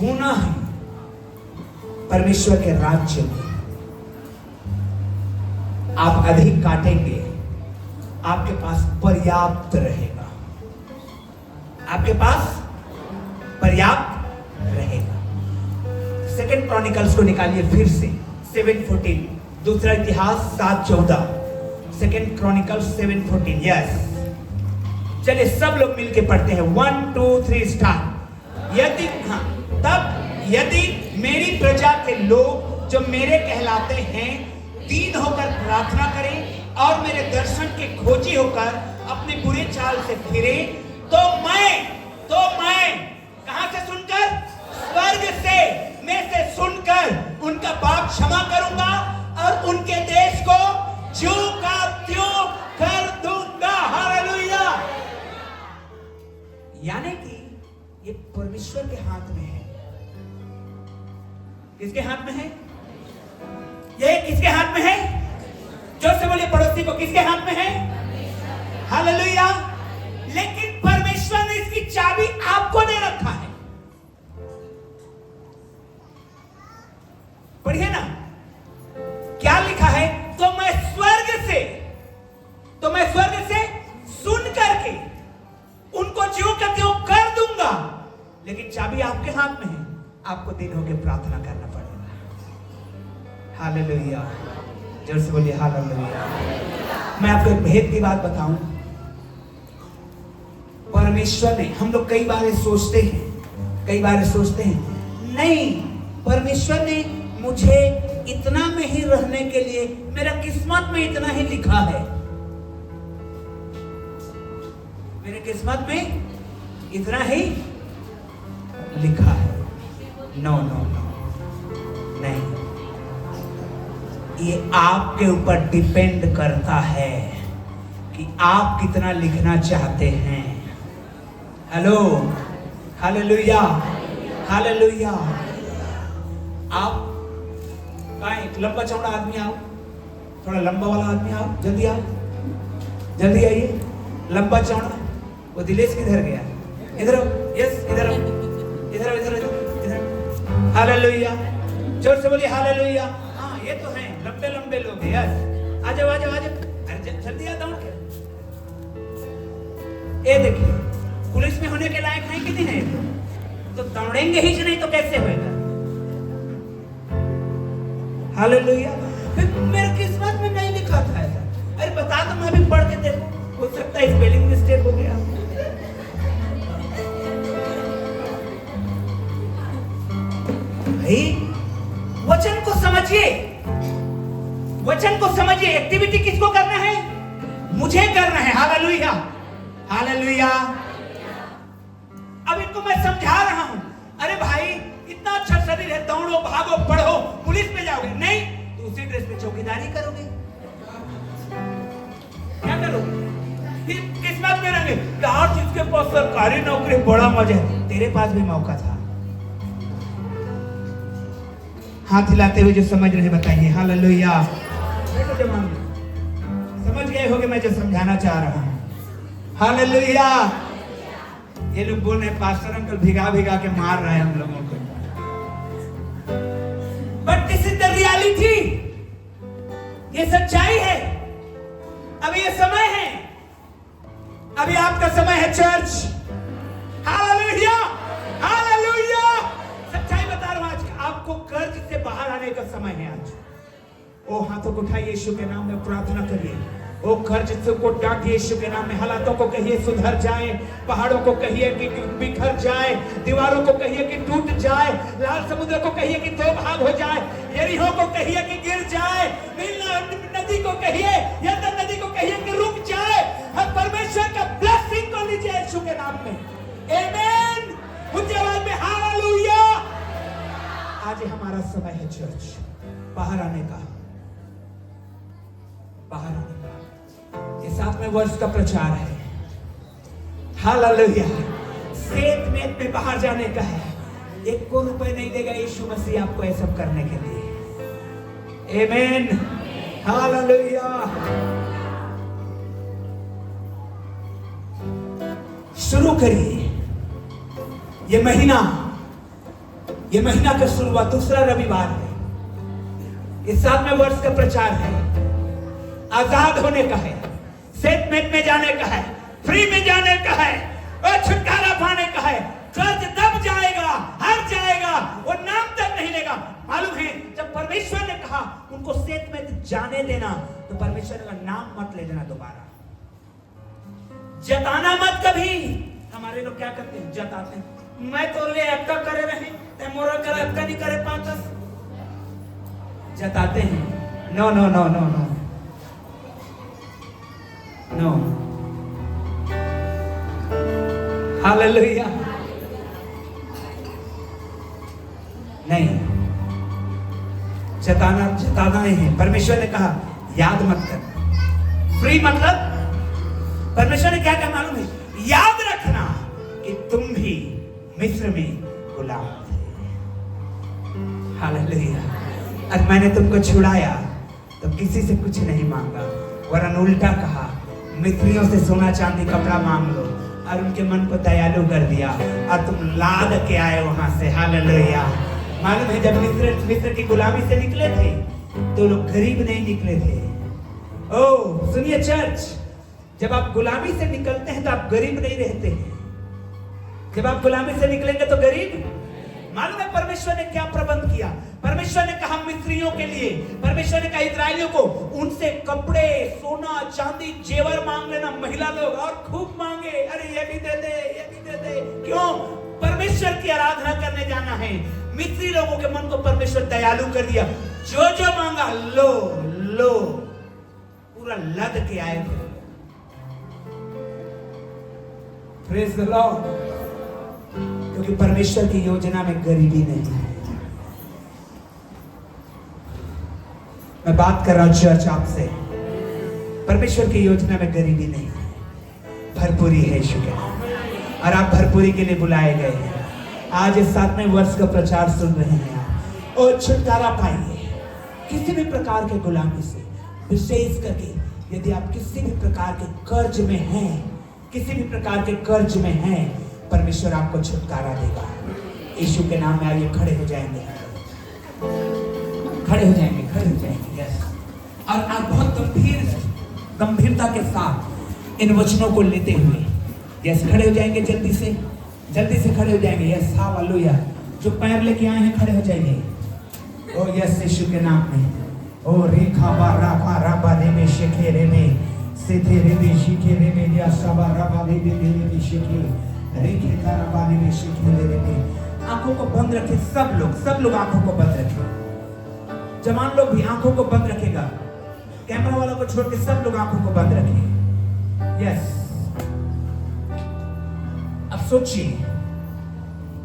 होना है परमेश्वर के राज्य में। आप अधिक काटेंगे, आपके पास पर्याप्त रहेगा। आपके पास पर्याप्त रहेगा। सेकंड क्रॉनिकल्स को निकालिए फिर से 7:14। दूसरा इतिहास 7:14। Second chronicles 7:14। यस, चलिए सब लोग मिलके पढ़ते हैं। 1 2 3 स्टार्ट। यदि मेरी प्रजा के लोग जो मेरे कहलाते हैं दीन होकर प्रार्थना करें और मेरे दर्शन के खोजी होकर अपने बुरे चाल से फिरे, तो मैं कहां से सुनकर? स्वर्ग से, मैं से सुनकर उनका पाप क्षमा करूंगा और उनके देश को ज्यों का त्यों कर दूंगा। हालेलुया। यानी कि ये परमेश्वर के हाथ में है। किसके हाथ में है? ये किसके हाथ में है? जोर से बोलिए पड़ोसी को, किसके हाथ में है? हालेलुया। लेकिन परमेश्वर ने इसकी चाबी आपको दे रखा है। पढ़िए दिन होके प्रार्थना करना पड़ेगा। हालेलुया, जोर से बोलिए हालेलुया। मैं आपको एक भेद की बात बताऊं, परमेश्वर ने, हम लोग कई बार सोचते हैं नहीं, परमेश्वर ने मुझे इतना में ही रहने के लिए, मेरा किस्मत में इतना ही लिखा है, मेरे किस्मत में इतना ही लिखा है। नो नो नो, नहीं, ये आपके ऊपर डिपेंड करता है कि आप कितना लिखना चाहते हैं। Hello, hallelujah, hallelujah. आप एक लंबा चौड़ा आदमी आओ, थोड़ा लंबा वाला आदमी आओ, जल्दी आओ, जल्दी आइए। लंबा चौड़ा, वो दिलेश किधर गया? इधर आओ, यस इधर आओ, इधर आओ, इधर इधर। हालेलुया, जोर से बोलिए हालेलुया। हाँ, ये तो हैं लंबे लंबे लोग, यस। आ जाओ आ जाओ आ जाओ, अरे जल्दी आ दौड़ के। ये देखिए, पुलिस में होने के लायक हैं कि नहीं है? तो दौड़ेंगे ही नहीं तो कैसे होगा? हालेलुया। मेरे किस्मत में नहीं लिखा था ऐसा। अरे बता दो, मैं भी पढ़ के देखूं, हो सकता है स्पेलिंग मिस्टेक हो गया। भाई, वचन को समझिए, वचन को समझिए। एक्टिविटी किसको करना है? मुझे करना है। Hallelujah, hallelujah. अब इनको मैं समझा रहा हूं, अरे भाई इतना अच्छा शरीर है, दौड़ो भागो पढ़ो, पुलिस में जाओगे नहीं तो उसी ड्रेस में चौकीदारी करोगे। क्या करोगे? किस्मत में रहेंगे यार, जिसके पास सरकारी नौकरी बड़ा मजा है, तेरे पास भी मौका था। हाथ हिलाते हुए जो समझ रहे बताइए हालेलुया। समझ गए होगे मैं जो समझाना चाह रहा हूं। हालेलुया। ये लोग बोल रहे हैं पास्टर अंकल भिगा भिगा के मार रहे हैं हम लोगों को, but this is the reality. ये सच्चाई है। अभी ये समय है, अभी आपका समय है चर्च। Hallelujah, hallelujah. सच्चाई बता रहा हूं, आज आपको कर्ज से बाहर आने का समय है। आज ओ हाथों को उठाइए, यीशु के नाम में प्रार्थना करिए। ओ कर्ज को डांटिए यीशु के नाम में। हालातों को कहिए सुधर जाए, पहाड़ों को कहिए कि बिखर जाए, दीवारों को कहिए कि टूट जाए, लाल समुद्र को कहिए कि दो भाग हो जाए, यरीहो को कहिए कि गिर जाए, नील नदी को कहिए, यरदन नदी को कहिए कि रुक जाए। हम परमेश्वर का ब्लेसिंग को लीजिए यीशु के नाम में। आमीन। ऊंची आवाज में हालेलुया। आज हमारा समय है चर्च बाहर आने का, बाहर आने का। ये 7वें वर्ष का प्रचार है। हालेलुया। सेत में बाहर जाने का है। 1 को रुपए नहीं देगा यीशु मसीह आपको ये सब करने के लिए। आमीन, हालेलुया। शुरू करिए। ये महीना का शुरुआत, दूसरा रविवार है। ये 7वें वर्ष का प्रचार है। आजाद होने का है, सेटमेंट में जाने का है, फ्री में जाने का है, और छुटकारा पाने का है। कर्ज दब जाएगा, हर जाएगा, वो नाम तक नहीं लेगा। मालूम है, जब परमेश्वर ने कहा उनको सेटमेंट जाने देना, तो परमेश्वर ने कहा नाम मत ले देना दोबारा, जताना मत कभी। हमारे लोग क्या करते हैं? जताते हैं। मैं तो ले अक्का करे रहे, ते मोरा करे अक्का नहीं करे पातस, जताते हैं। No no no no no no. Hallelujah. नहीं, जताना नहीं है। परमेश्वर ने कहा याद मत कर। फ्री मतलब परमेश्वर ने क्या कहा मालूम है? याद रखना कि तुम भी मिस्र में गुलाम थे। हालेलुया। और मैंने तुमको छुड़ाया तो किसी से कुछ नहीं मांगा, वरन उल्टा कहा मिस्रियों से सोना चांदी कपड़ा मांग लो, और उनके मन को दयालु कर दिया और तुम लाद के आए वहां से। हालेलुया। मालूम है, जब मिस्र की गुलामी से निकले थे तो लोग गरीब नहीं निकले थे। ओ सुनिए चर्च, जब आप गुलामी से निकलते हैं तो आप गरीब नहीं रहते हैं। जब आप गुलामी से निकलेंगे तो गरीब मालूम है परमेश्वर ने क्या प्रबंध किया? परमेश्वर ने कहा मिस्रियों के लिए, परमेश्वर ने कहा इस्राएलियों को, उनसे कपड़े, सोना, चांदी, जेवर मांग लेना। महिला लोग और खूब मांगे, अरे ये भी दे दे, ये भी दे दे। क्यों? परमेश्वर की आराधना करने जाना है। मिस्री लोगों के मन को परमेश्वर दयालु कर दिया, जो जो मांगा लो लो, पूरा लद के आए थे। Praise the Lord. क्योंकि परमेश्वर की योजना में गरीबी नहीं है। मैं बात कर रहा हूं चर्च आपसे, परमेश्वर की योजना में गरीबी नहीं है, भरपूरी है यीशु के नाम। और आप भरपूरी के लिए बुलाए गए हैं। आज इस 7वें वर्ष का प्रचार सुन रहे हैं आप, और छुटकारा पाइए किसी भी प्रकार के गुलामी से। विशेष करके यदि आप किसी भी प्रकार के कर्ज में हैं, किसी भी प्रकार के कर्ज में हैं, परमेश्वर आपको छुटकारा देगा। यीशु के नाम में आइए, खड़े हो जाएंगे, खड़े हो जाएंगे, खड़े हो जाएंगे। यस। और आप बहुत गंभीरता के साथ इन वचनों को लेते हुए यस खड़े हो जाएंगे, जल्दी से खड़े हो जाएंगे। Yes, hallelujah. जो पैर लेके आए हैं खड़े हो जाएंगे। ओ यस, यीशु के नाम में। ओ रेखा बारा बारा बादे में शेखे रे में सीधे रे में शिखे रे में या सबारा बादे में शिखे रेखे तारा बादे में शिखे रे में। आंखों को बंद रखे सब लोग आंखों को बंद रखे। जवान लोग भी आंखों को बंद रखेगा। कैमरा वालों को छोड़ के सब लोग आंखों को बंद रखें। यस। अब सोचिए,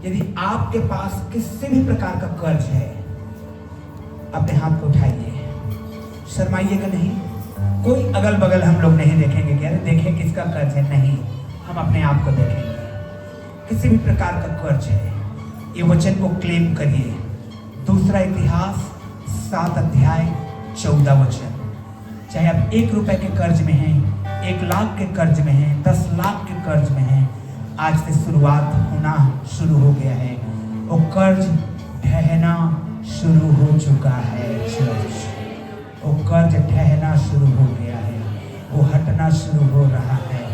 यदि आपके पास किसी भी प्रकार का कर्ज है, अपने हाथ को उठाइए, शर्माइएगा नहीं। कोई अगल बगल हम लोग नहीं देखेंगे कि अरे देखें किसका कर्ज है, नहीं, हम अपने आप को देखेंगे। किसी भी प्रकार का कर्ज है, ये वचन को क्लेम करिए। दूसरा इतिहास 7 अध्याय 14 वचन। चाहे आप 1 रुपए के कर्ज में हैं, 1 लाख के कर्ज में हैं, 10 लाख के कर्ज में हैं, आज से शुरुआत होना शुरू हो गया है। वो कर्ज ढहना शुरू हो चुका है चर्च। वो कर्ज ढहना शुरू हो गया है, वो हटना शुरू हो रहा है।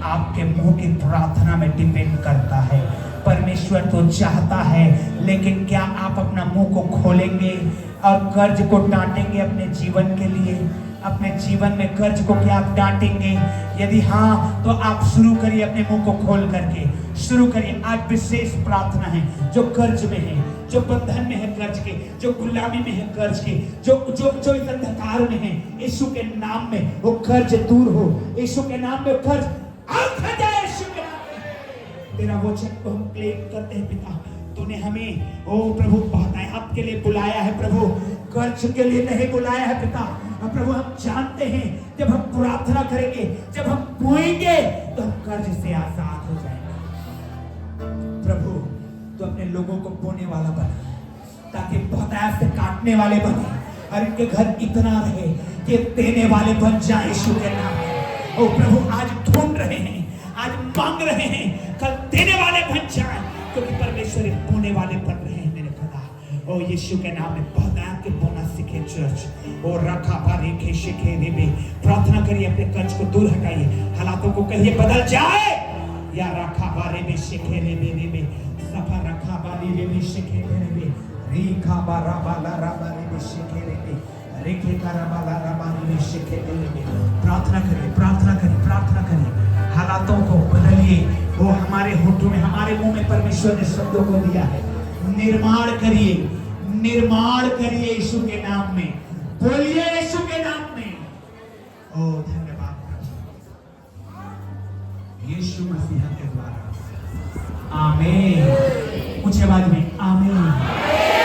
आपके मुंह की प्रार्थना में डिपेंड करता है। परमेश्वर तो चाहता है, लेकिन क्या आप अपना मुंह को खोलेंगे और कर्ज को डांटेंगे अपने जीवन के लिए? अपने जीवन में कर्ज को क्या आप डांटेंगे? यदि हाँ, तो आप शुरू करिए अपने मुंह को खोल करके, शुरू करिए। आज विशेष प्रार्थना है, जो कर्ज में है, जो बंधन में है कर्ज के, जो गुलामी में है कर्ज के, जो इस अंधकार में है, यीशु के नाम में वो कर्ज दूर हो। यीशु के नाम में कर्ज आउट हो जाए। यीशु के नाम में तेरा वचन को हम क्लेम करते हैं पिता। तूने हमें ओ प्रभु बहुतायत के लिए बुलाया है प्रभु, कर्ज के लिए नहीं बुलाया है पिता। और प्रभु हम जानते हैं जब हम प्रार्थना करेंगे, जब हम बोएंगे, तो हम कर्ज से आजाद हो जाएंगे। प्रभु तो अपने लोगों को बोने वाला बना, ताकि बहुतायत से काटने वाले बने और इनके घर इतना रहे कि देने वाले बन जाए यीशु के नाम में। ओ प्रभु आज ढूंढ रहे हैं, आज मांग रहे हैं, कल देने वाले बन जाए, क्योंकि परमेश्वर बोने वाले बन रहे हैं मेरे खुदा। ओ यीशु के नाम में बहुतायत के बोना सीखे चर्च। ओ रखा बारे के शिखे रे में प्रार्थना करिए, अपने कर्ज को दूर हटाइए, हालातों को कहिए बदल जाए। या रखा बारे में शिखे रे में सफा रखा बारे में शिखे रे में रेखा बारा बाला राबारे में शिखे रे में रेखे कारा बाला राबारे में शिखे रे में। प्रार्थना करिए, प्रार्थना करिए, प्रार्थना करिए। हालातों को बदलिए। वो हमारे होठों में, हमारे मुंह में परमेश्वर ने शब्दों को दिया है। निर्माण करिए, निर्माण करिए यीशु के नाम में, बोलिए यीशु के नाम में। ओ धन्यवाद यीशु मसीह के द्वारा, आमीन। ऊंची आवाज में आमीन।